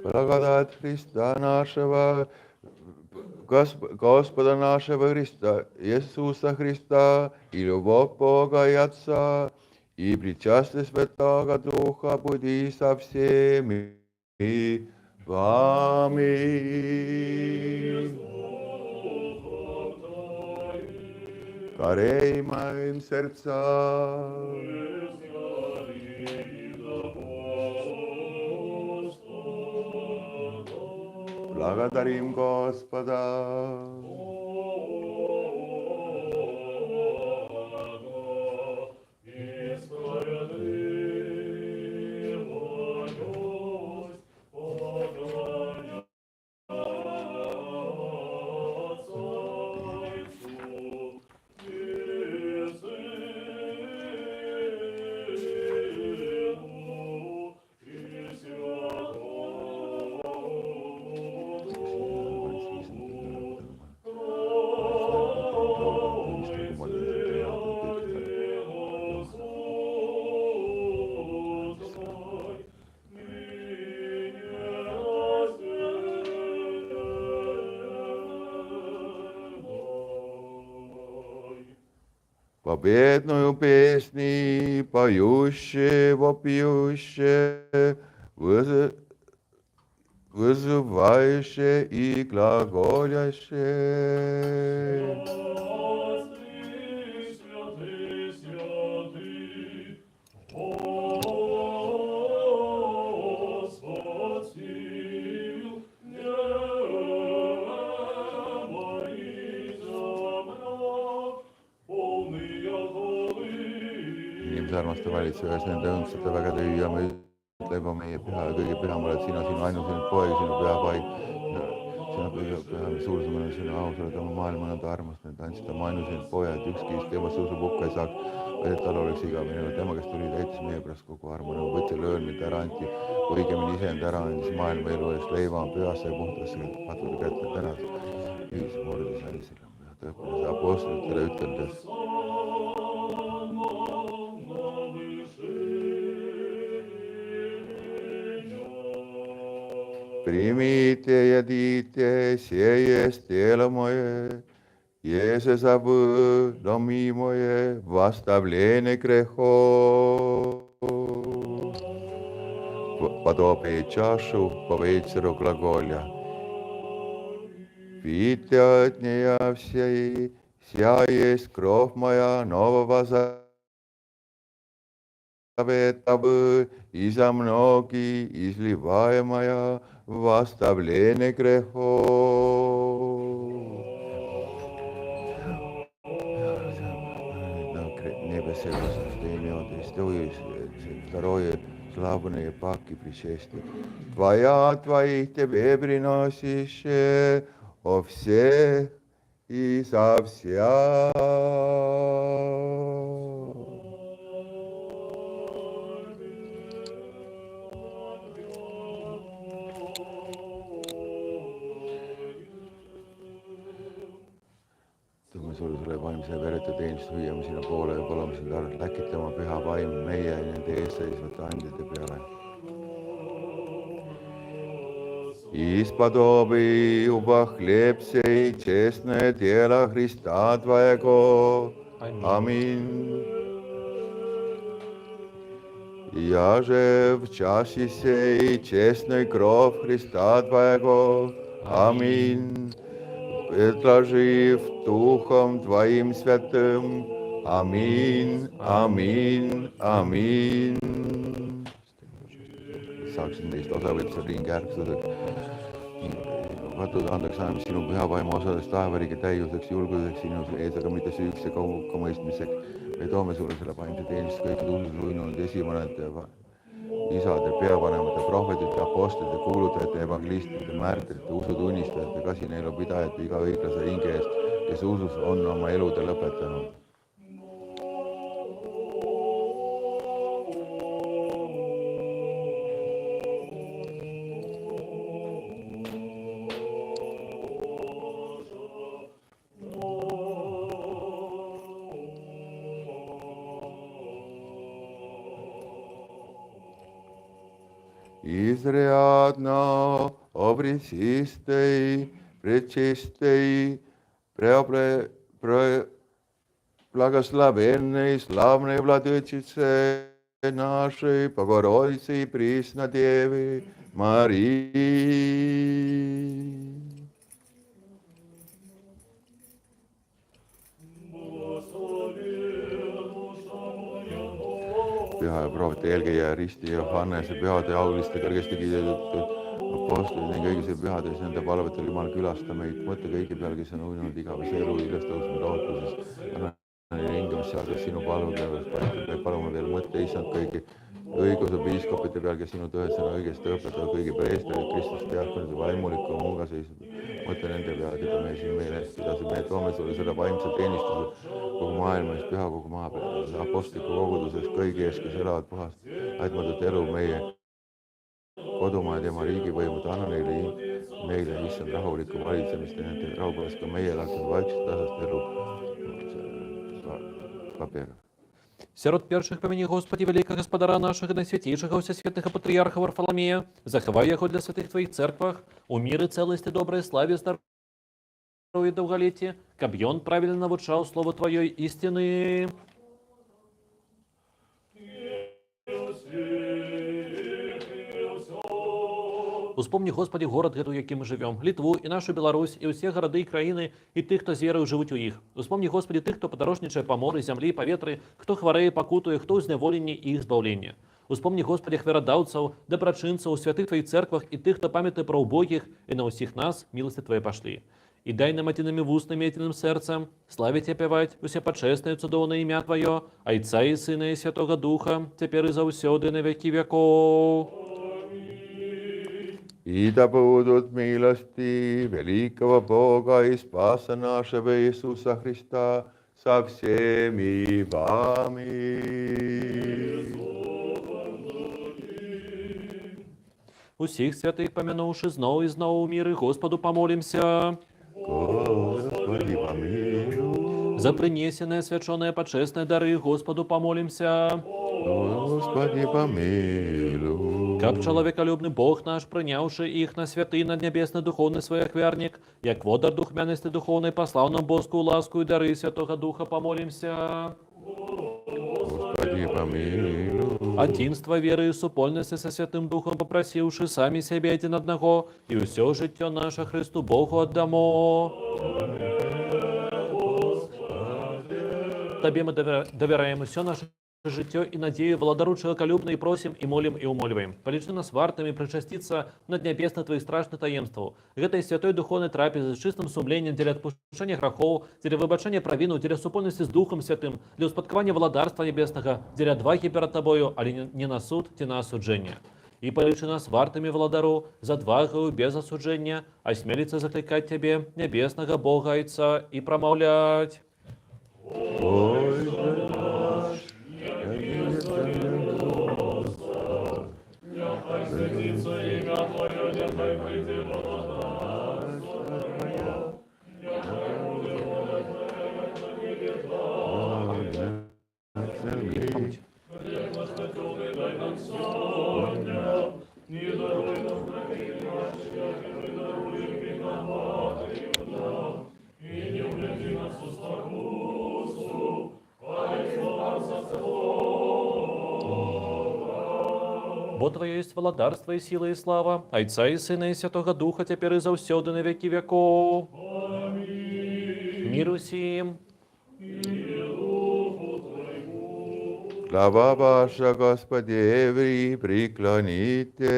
Благодать Христа нашего, Господа нашего Христа, Иисуса Христа, и любовь Бога и Отца, и причастие Святого Духа буди со всеми вами. Корей моим сердца. Благодарим Господа. Победную песни, поющие, вопиющие, вызывающие и глаголящие. Armasta valitsejas nende õndsate vägede hüüame, ütleba meie püha ja kõige püham oled sina, sinu ainusõnum poeg, sinu püha paik. Sina püha, suursõnum, sinu aus oled oma maailma nõnda armastanud, andsid oma ainusõnum poja, et ükski temast tõuseb hukka ei saaks, vaid et tal oleks igavene. Tema, kes tuli, täitis meie pärast kogu armu, nagu võtsil õõrmilt ära anti, õigemini iseend ära andis maailma elu eest leiva pühasse ja puhtasse patude kätte tänas. Viis murdis välisele, tõepoolest apostlitele üteldes. примите, едите, сие есть тело мое, еже за домимое восставление грехов. Подобие чашу по вечеру глаголя. Пейте от нее все, вся есть кровь моя нового завета, и за многие изливаемая в восставление грехов. Небесное возрождение, второе славное паки пришествие. Твоих тебе приносишь о всех и со вся. Tõmme sulle vaimse ja veretu teenistuse hüüame sinna poole ja palume sind arvelt läkitama püha vaim meie ja nende eesseisvate andjate peale. Исподоби уба хлеб сей, честное тело Христа Твоего. Аминь. Я же в чаше сей, честной кровь Христа Твоего. Аминь. Предложив Духом Твоим Святым. Аминь, аминь, аминь. Saaksin teist osavõtmise ringi ärkstuseks. Vatud andeks annab sinu püha vaimu osades taevariigi täiuseks, julguseks sinu ees, aga mitte süüks ja kauka mõistmiseks. Me toome sulle selle vaimse teenist kõik usus uinunud esivanemate isade, peavanemate, prohvetite, apostlite, kuulutajate, evangelistide, märtrite, usutunnistajate, kasineelu pidajate, iga õiglase hinge eest, kes usus on oma elude lõpetanud. Изрядно обресистей, пречистей, благословенной, славной владычице нашей, Богородицы и Преснодевы Марии. Püha ja proovite eelkäija Risti Johannese pühade auliste kõrgesti kiidetud apostlid ning kõigise pühades nende palvetel Jumal külasta meid, mõtle kõigi peale, kes on uinunud igavese elu ülestõusnud ootuses. Anna neile hingamist saades sinu palvele, me palume veel mõtte issand kõigi õiguse piiskopite peal, kes sinu tõesõna õigesti õpetavad, kõigi preestrid, Kristus diakonide vaimuliku muuga seisnud. Mõtle nende peale, keda me siin meile hästi pidasime, me toome sulle selle vaimse teenistuse kogu maailma eest, püha kogu maa peal, apostliku koguduses kõigi ees, kes elavad puhast, aitmatut elu meie kodumaa ja tema riigivõimud, anna neile issand rahulikku valitsemist ja nende rahupärast ka meie elaksid vaikselt tasast elu papiga. Сярод першых помяни Господи великого Господара наших и наисвятейшего всесветных патриарха Варфоломея, заховай его для святых Твоих церквах, у мира целости, доброй славе, здоровья и долголетия, каб он правильно навучал Слово Твое истины. Успомни, Господи, город, у яким мы живем, Литву и нашу Беларусь, и все города и краины, и тых, кто з верою живуть у їх. Успомни, Господи, тых, хто подорожничає по морю, землі, по ветрі, хто хвореє, покутує, хто у зневоленні і їх збавлення. Успомни, Господи, хверодавцев, доброчинцев у святых Твоих церквах и тых, кто памятує про убогих, и на усіх нас милости Твои пошли. И дай нам отиными устными и отиным сердцем славить и певать усе почестное цудовное имя Твое, Отца и Сына и Святого Духа, теперь и заусёды на веки веков. И да будут милости великого Бога и Спаса нашего Иисуса Христа со всеми вами. Усіх святых помянувши знову и знову мир, и Господу помолимся. Господи, помилуй. За принесенные свяченые почестные дары Господу помолимся. Господи, помилуй. Как человеколюбный Бог наш, принявший их на святый над небесный духовный свой охверник, як водар духмяности духовной, послал нам Божскую ласку и дары Святого Духа, помолимся. Господи, помилуй. Одинство веры и супольности со Святым Духом попросивши сами себе один одного, и все житье наше Христу Богу отдамо. Тебе мы доверяем все наше житье и надею, владару человеколюбно, и просим, и молим, и умоливаем. Полечи нас вартами причаститься над небесных Твоих страшных таемству. Этой святой духовной трапезы с чистым сумлением для отпущения грехов, для выбачения провину, для супольности с Духом Святым, для успадкования владарства небесного, для отваги перед Тобою, али не на суд, те на осуджение. И полечи нас вартами владару, за отвагою без осуджения, осмелиться закликать Тебе, небесного Бога Отца, и промолвлять. Ой, наш, Нехай святится имя Твое, нехай прийде Божество Твое, нехай буде воля Твоя, на небе Твоем. Хлеб наш насущный дай нам сегодня, не даруй нам провины наши, как и мы даруем виноватым нам, и не увлеки нас в искусу, а избавь нас от Бо Твое есть владарство и сила и слава, Отца и Сына и Святого Духа, теперь и завсёды на веки веков. Аминь. Миру сим. Слава ваша, Господи, евреи, преклоните.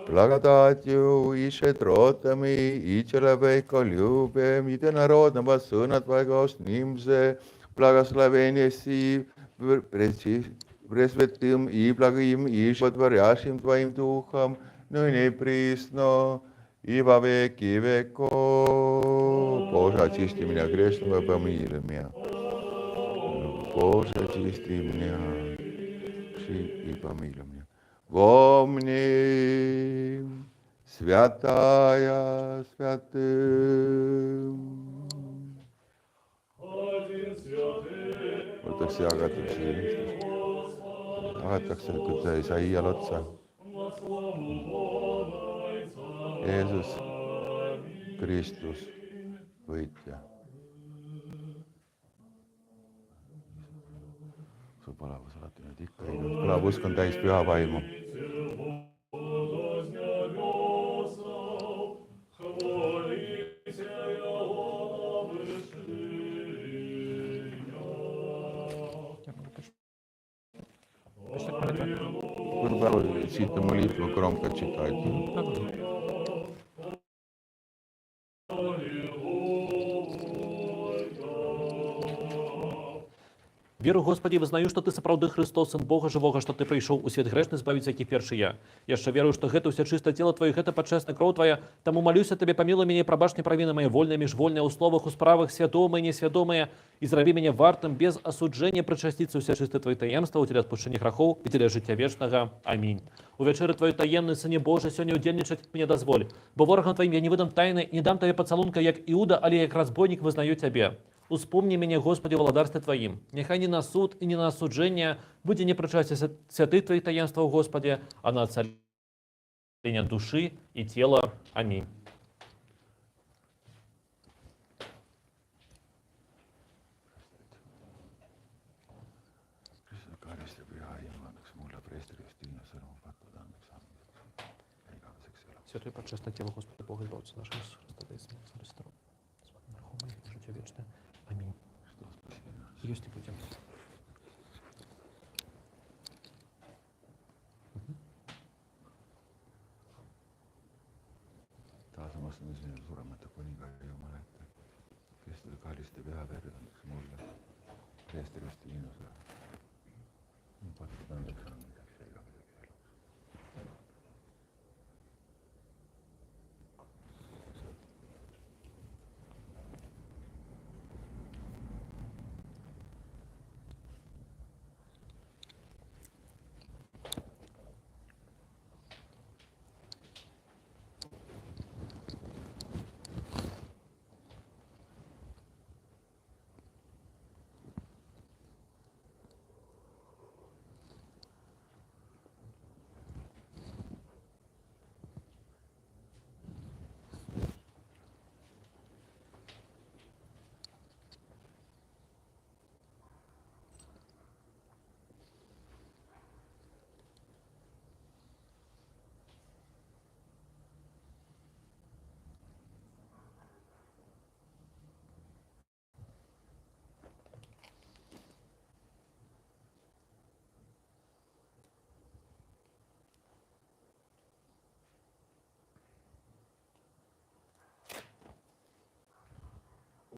Благодатью и щедротами и человеколюбием единородного Сына Твоего с Ним же, благословение си пресвятым и благим и животворящим Твоим Духом, ныне и присно, и во веки веков. Боже, очисти меня грешного, помилуй меня. Боже, очисти меня и помилуй меня. Помни, святая святым. Võtaks jagatakse jagatakse Isaia otsa. Jeesus Kristus, võitja. Su palavus alati nüüd ikka ei ole. Palav usk on täis püha vaimu. Чьи-то молитвы громко читать. Веру, Господи, вызнаю, что Ты сапраўды Христос, Сын Бога Живого, что Ты прийшов у свет грешны збавіць, які першы я. Яшчэ верую, што гэта ўсё чыстае тело Твоё, гэта пачэсна кроў Твоя. Таму малюся Табе, памілуй мяне, прабач мне правіны мае вольныя, міжвольныя, ў словах, у справах, свядомыя, несвядомыя, і зрабі мяне вартым без асуджэння прычасціцца ўсё чыстае Твоё таемства, у Целя адпушчэння грахоў і Целя жыцця вечнага. Амінь. У вечэры Твоёй таемнай, Сыне Божий, сёння удзельнічаць мне дазволь, бо ворагам Твоим я не выдам тайны, не дам Табе пацалунка, як Іуда, але як разбойнік вызнаю Цябе. Успомни меня, Господи, в владарстве Твоим. Нехай не на суд и не на осуджение будь не причастие святых Твоих таинств, Господи, а на царение души и тела. Аминь. Святое подчестное тело Господа Бога, избавиться нашего Христа, и смерть Христа. Житие вечное. Аминь. Есть и будем. Taas sinne surematta kuninkaan Jumala, että Kristus kahdista vihaverranneksi mulle. Kristus Iinosa. Patkutaan tekemään mitä se ei ole.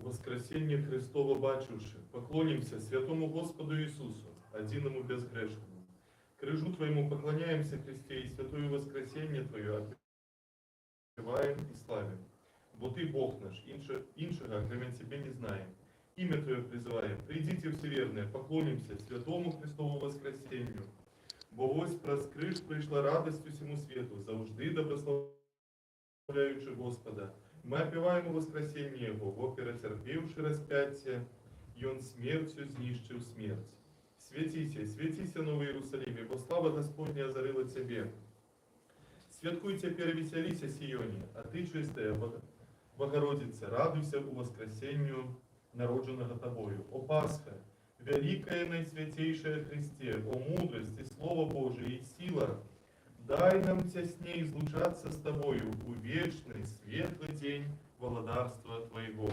Воскресение Христово бачивши, поклонимся святому Господу Иисусу, одиному безгрешному. Крыжу Твоему поклоняемся, Христе, и святое воскресение Твое отпеваем и славим. Бо Ты Бог наш, иншего, кроме Тебе не знаем. Имя Твое призываем, придите всеверные, поклонимся святому Христову воскресению. Бо вось проскрыш пришла радостью всему свету, заужды доброславляючи Господа. Мы опеваем о воскресении Его, во перетерпевши распятие, и Он смертью знищив смерть. Светися, светися, Новый Иерусалиме, бо слава Господня озарила Тебе. Святкуй теперь, веселися, Сионе, а Ты, чистая Богородица, радуйся у воскресению народженного Тобою. О Пасха, великая наисвятейшая Христе, о мудрость и Слово Божие и сила, дай нам теснее излучаться с Тобою у вечный, светлый день володарства Твоего.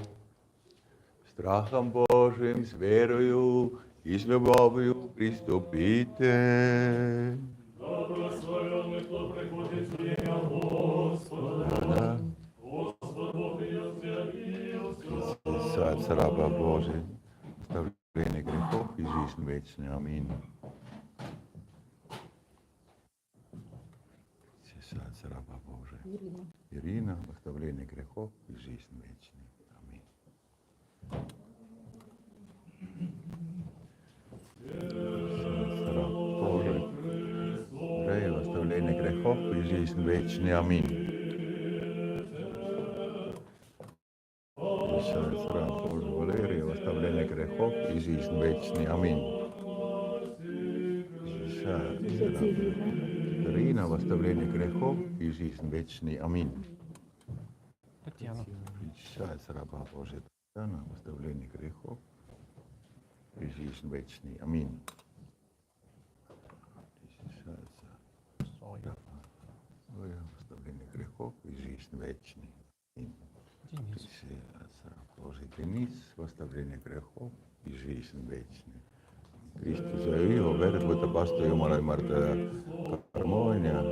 Страхом Божьим, с верою и с любовью приступите. Благословенный, кто приходит в имя Господа. Господь Бог ее явился. Сад раба Божий, оставление грехов и жизнь вечная. Аминь. Сад раба Божий. Ирина, оставление грехов и жизнь вечная. Аминь. Божий, Рей, оставление грехов и жизнь вечная. Аминь. Валерия, оставление грехов и жизнь вечная. Аминь. Ирина, оставление грехов и жизнь вечная. Аминь. Татьяна. Причащается раба Божия Татьяна, оставление грехов и жизнь вечная. Аминь. Причащается раба Божия, оставление грехов и жизнь вечная. Аминь. Причащается раба Божия Денис, оставление грехов и жизнь вечная. Kristuse Ivo verd võtab vastu Jumala ümardaja harmoonia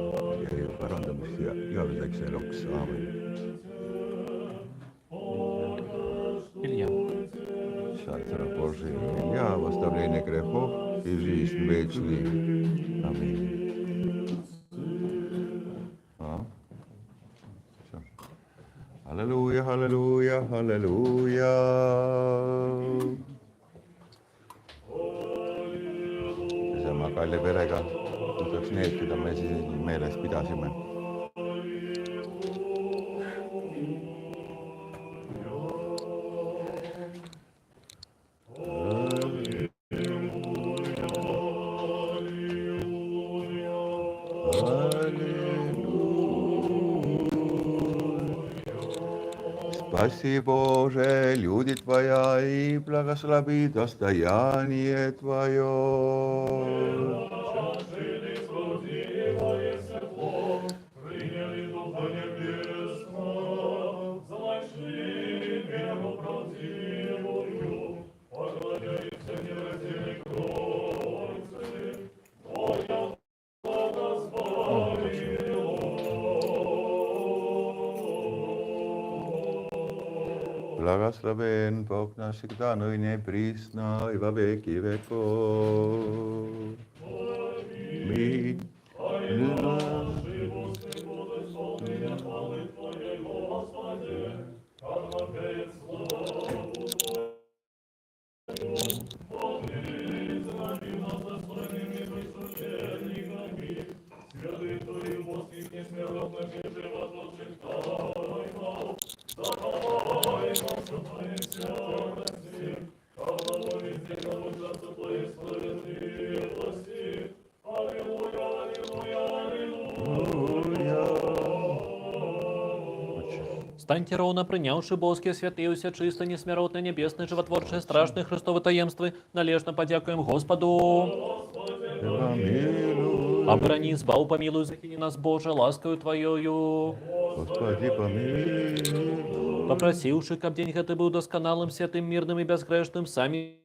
ja parandamist ja igaveseks eluks. Aamen. Илья. Шатра Божий Илья, оставление грехов и жизнь вечная. Аминь. Все. Аллилуйя, аллилуйя, аллилуйя. Kalli perega ütleks need, keda me siis meeles pidasime. Спаси, Боже, люди Твоя и благослови достояние Твое. Благословен Бог наш всегда, ныне и присно, и во веки веков. Аминь. Станьте ровно, принявши боски святые, уся чисто, несмиротно, небесное, животворчее, страшное Христовы таемствы, належно подякуем Господу. Оборони, избав, помилуй, захини нас, Боже, ласкою Твоею. Господи, помилуй. Попросивши, каб день Ты был досконалым, святым, мирным и безгрешным, сами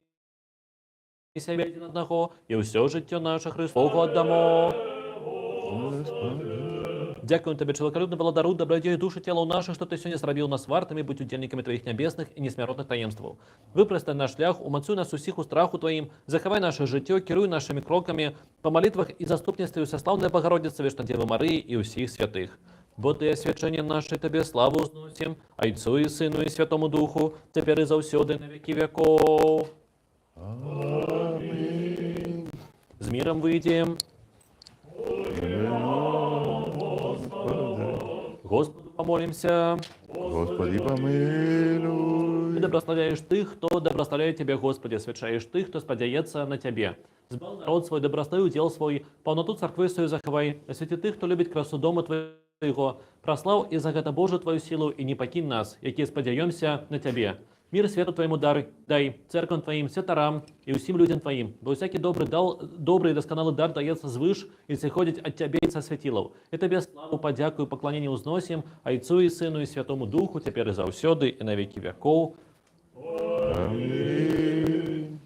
себя один одного, и все житье наше Христову отдамо. Дякуем Тебе, человеколюбный Владару, добродею души тела у наших, что Ты сегодня срабил нас вартами, быть удельниками Твоих небесных и несмиротных таемствов. Выпростай наш шлях, умацуй нас усіх у страху Твоим, заховай наше житье, керуй нашими кроками, по молитвах и заступництве Всеславной Богородицы, Вечно Девы Марии и усіх святых. Бо Ты освячение наше Тебе славу узносим, Отцу и Сыну и Святому Духу, теперь и завсёды на веки веков. Аминь. С миром выйдем. Господу помолимся. Господи, помилуй. Ты добрословляешь тых, кто добрословляет Тебе, Господи, освячаешь тых, кто сподяется на Тебе. Збал народ свой, доброслови удел свой, полноту церкви свою заховай, освяти тых, кто любит красу дома Твоего, прослав и за это Божию Твою силу, и не покинь нас, які сподяемся на Тебе. Мир свету Твоему дай, церквам Твоим, святарам и усім людям Твоим. Бо всякий добрый и досконалый дар дается свыш, и сходит от Тебя и со светилов. И Тебе славу, подяку и поклонение узносим, Отцу и Сыну и Святому Духу, теперь и завсёды, и на веки веков. Аминь.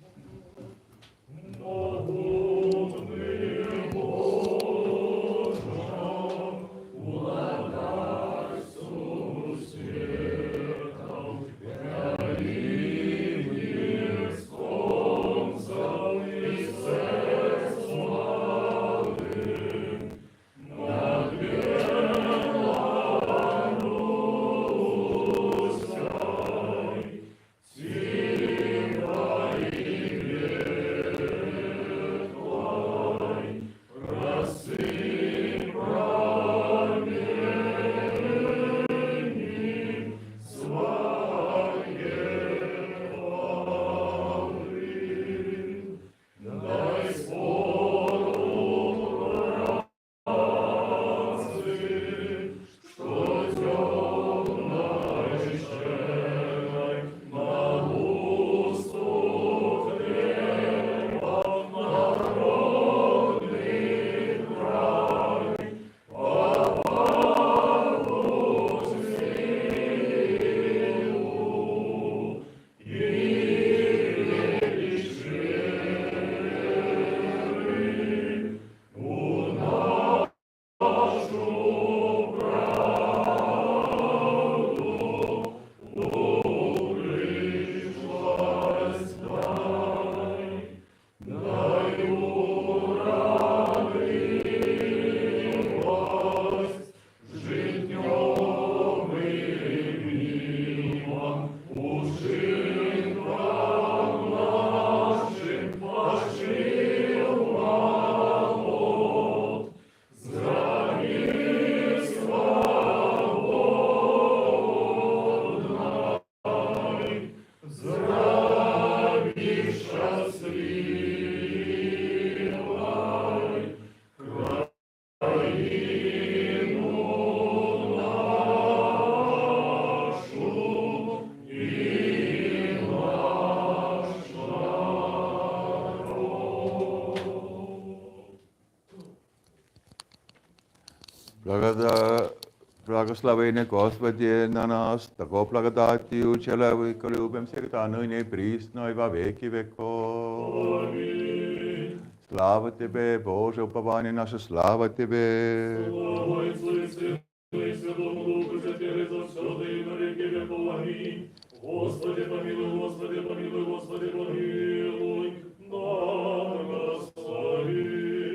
Благословение Господи на нас, такого благодатью, человека любим всегда, ныне и присно, и во веки веков. Аминь. Слава Тебе, Боже, упование наше, слава Тебе. Слава Отцу и Сыну и Святому Духу, теперь и завсёды, и на веки веков. Аминь. Господи помилуй, Господи помилуй, Господи помилуй, благослови.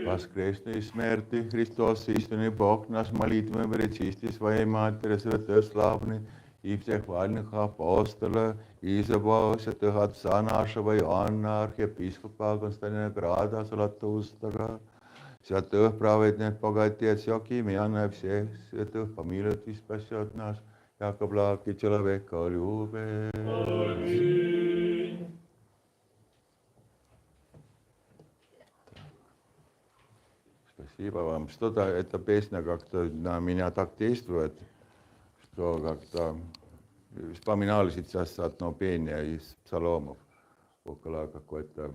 Воскресный из смерти Христос, истинный Бог наш, молитвами пречисти Своей Матери, святославный, и всех хвальных апостола, и Изабова, святых Отца нашего Иоанна, архиепископа Константина Града, Златоустого, святых праведных богатей, всякие имена всех святых, помилует и спасет нас, яко благ и человеколюбие. Аминь. Спасибо вам. Что-то эта песня как-то на меня так действует, что как-то вспоминали сейчас одно пение из псаломов. Около какой-то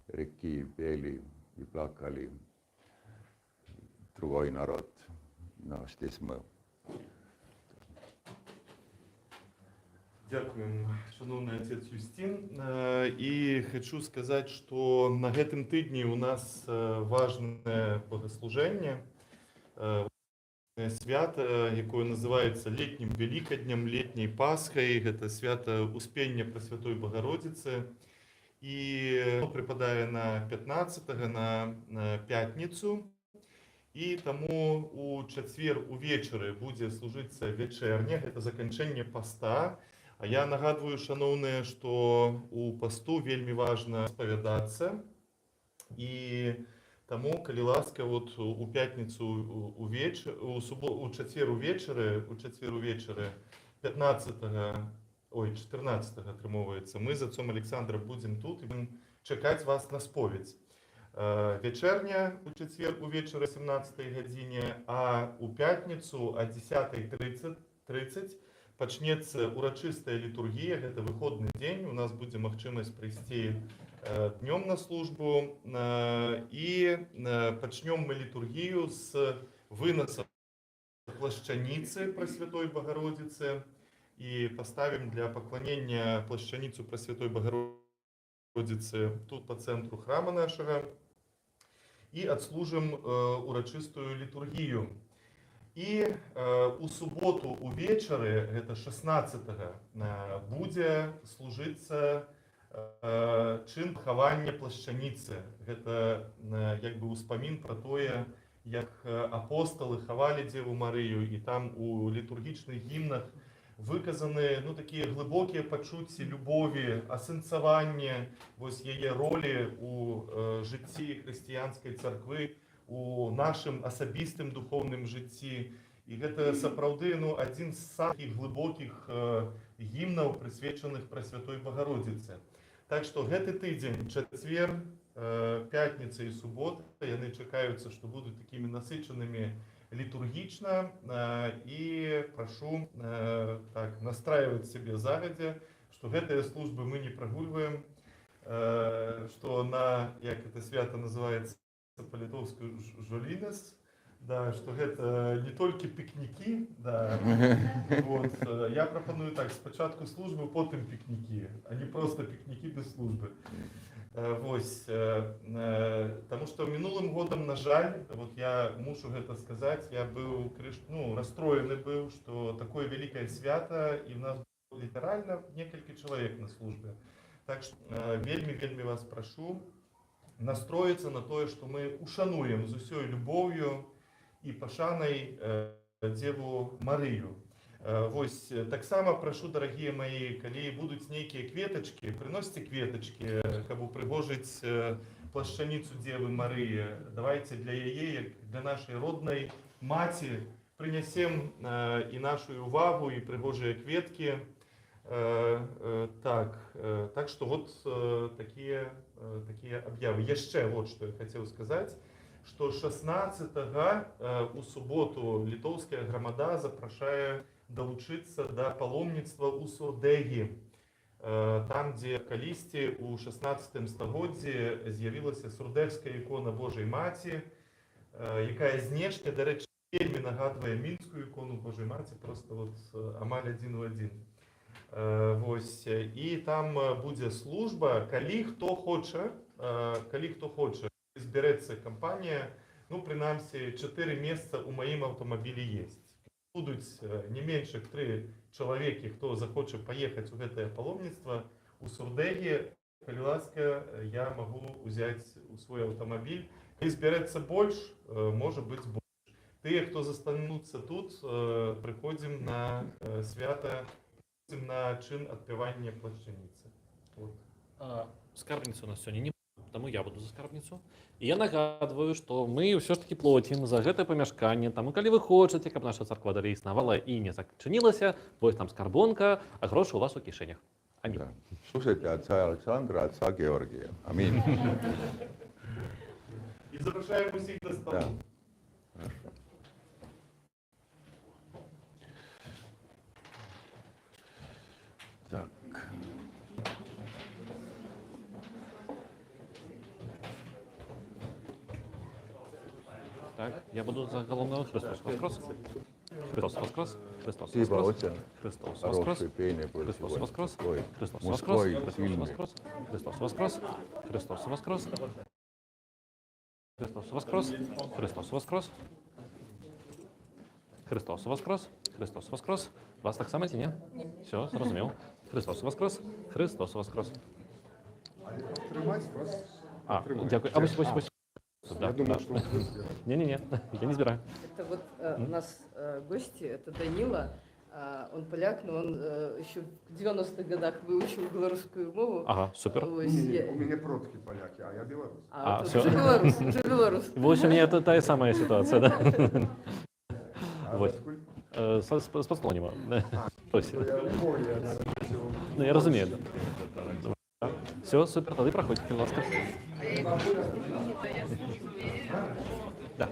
реки пели и плакали другой народ. Но здесь мы. Дякуємо, шановний отець Юстин. І хочу сказати, що на гэтым тижні у нас важне богослуження. свято, якое называется летним Великоднем, летней Пасхой. Это свято Успения Пресвятой Богородицы. И припадае на 15-го, на пятницу. І таму у чацвер увечары будзе служыцца вячэрня, гэта заканчэнне паста. А я нагадваю, шаноўныя, што у пасту вельмі важна спавядацца. І таму, калі ласка, вот у пятніцу у чацвер увечары 14 атрымоўваецца, мы з отцом Александром будзем тут і будзем чакаць вас на споведь. Вечерня у четверг увечары 17 гадзіне, а у пятніцу о 10:30 пачнецца урачыстая літургія, гэта выходны дзень, у нас будзе магчымасць прыйсці днём на службу, і пачнём мы літургію з вынаса плашчаніцы Пресвятой Богородицы і паставім для пакланення плашчаніцу Пресвятой Богородицы тут по центру храма нашага і адслужым урачыстую літургію. І у суботу увечары, гэта 16-го, будзе служыцца чын пахавання плашчаніцы. Гэта як бы ўспамін пра тое, як апосталы хавалі Дзеву Марыю, і там у літургічных гімнах выказаны такія глыбокія пачуцці любові, асэнсаванне вось яе ролі у жыцці хрысціянскай царквы, у нашым асабістым духоўным жыцці. І гэта сапраўды адзін з самых глыбокіх гімнаў, прысвечаных Пресвятой Богородицы. Так што гэты тыдзень, чацвер, пятніца і субота, яны чакаюцца, што будуць такімі насычанымі літургічна, і прашу настраивать себе загадзя, што гэтыя службы мы не прагульваем, што на, як это свята называецца па-літоўску, жолінас, да, што гэта не толькі пікнікі, да. Вот. Я прапаную так, спачатку службы, потым пікнікі, а не просто пікнікі без службы. Вось, таму што мінулым годам, на жаль, вот я мушу гэта сказаць, я быў расстроены быў, што такое вялікае свята, і ў нас было літаральна некалькі чалавек на службе. Так што вельмі вас прашу настроіцца на тое, што мы ушануем з усёй любоўю і пашанай Дзеву Марыю. Вось, таксама прашу, дарагія мои, калі будуць нейкія кветачкі, прыносьце кветачкі, каб упрыгожыць плашчаніцу Дзевы Марыі. Давайте для яе, як для нашай роднай маці, прынясем і нашу увагу, і прыгожыя кветкі. Так што вот такія аб'явы. Яшчэ вот што я хацеў сказаць, што 16-го у суботу літоўская грамада запрашае далучыцца да паломніцтва ў Сурдэгі. Там, дзе калісьці у 16 стагоддзі з'явілася сурдэгская ікона Божай Маці, якая знешне, дарэчы, вельмі нагадвае мінскую ікону Божай Маці, просто вот амаль адзін у адзін. Вось, і там будзе служба, калі хто хоча, зберэцца кампанія, прынамсі 4 месца ў маім аўтамабілі есть. Будуць не менш як 3 чалавекі, хто захоча паехаць у гэтае паломніцтва у Сурдэгі. Калі ласка, я магу ўзяць у свой аўтамабіль. Калі зберэцца больш, можа быць больш. Тыя, хто застануцца тут, прыходзім на свята, на чын адпявання плашчаніцы. Скарбніцы у нас сёння не, таму я буду за скарбніцу. І я нагадваю, што мы ўсё ж такі плоцім за гэтае памяшканне. Таму калі вы хочаце, каб наша царква далей існавала і не зачынілася, вось там скарбонка, а грошы у вас у кішэнях. Амінь. Слушайте отца Александра, отца Георгия. Аминь. І запрошаємо усіх до столу. Хорошо. Так. Так, я буду за головного. Христос воскрес. Христос воскрес. Христос Спасибо, воскрес. отче. Христос воскрес. Хорошее пение было Христос сегодня. воскрес. Мужской. Христос Мужской, воскрес. Христос сильный. воскрес. Христос воскрес. Христос воскрес. Христос воскрес. Христос воскрес. Христос Воскрес! Христос Воскрес! Вас так само, ці, ні? Все, зрозумів. Христос Воскрес! Христос Воскрес! Тримать вас. А, Тримаю. дякую. А ось. Я думал, что вы Не-не-не, я не збираю. Это вот у нас гости, это Данила, он поляк, но он еще в 90-х годах выучил белорусскую мову. Ага, супер. Ось Не, я- у меня продки поляки, а я белорус. А, тут всё. уже белорус, уже белорус. В общем, это та самая ситуация, да? А Вот. откуда? З Подслоніма. Ось. Я понял. Ну, я розумію. Все, супер, тоді проходьте, будь ласка. Да.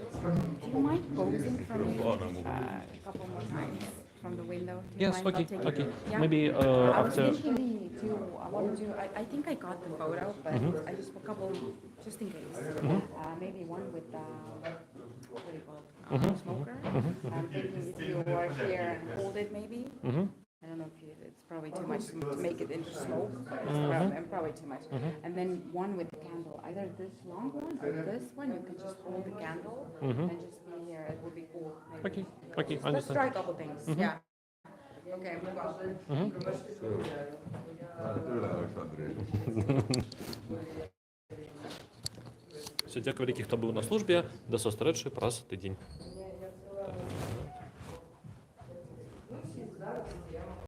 Do you mind posing for me a couple more times from the window? Do you Yes, mind okay, not taking- okay. Yeah? Maybe I was after... thinking to, I want to, I think I got the photo, but I just a couple, just in case. Maybe one with, what do you call it, smoker. I'm thinking if you are here and hold it maybe. I don't know if it's probably too much to make it into smoke. Probably too much. And then one with the candle, either this long one or this one. You can just hold the candle and just be here. It would be cool. Maybe. Okay, I Let's understand. try a couple things. Yeah. Okay, move on. Все, дякую великі, хто був на службі. До зустрічі праз тиждень.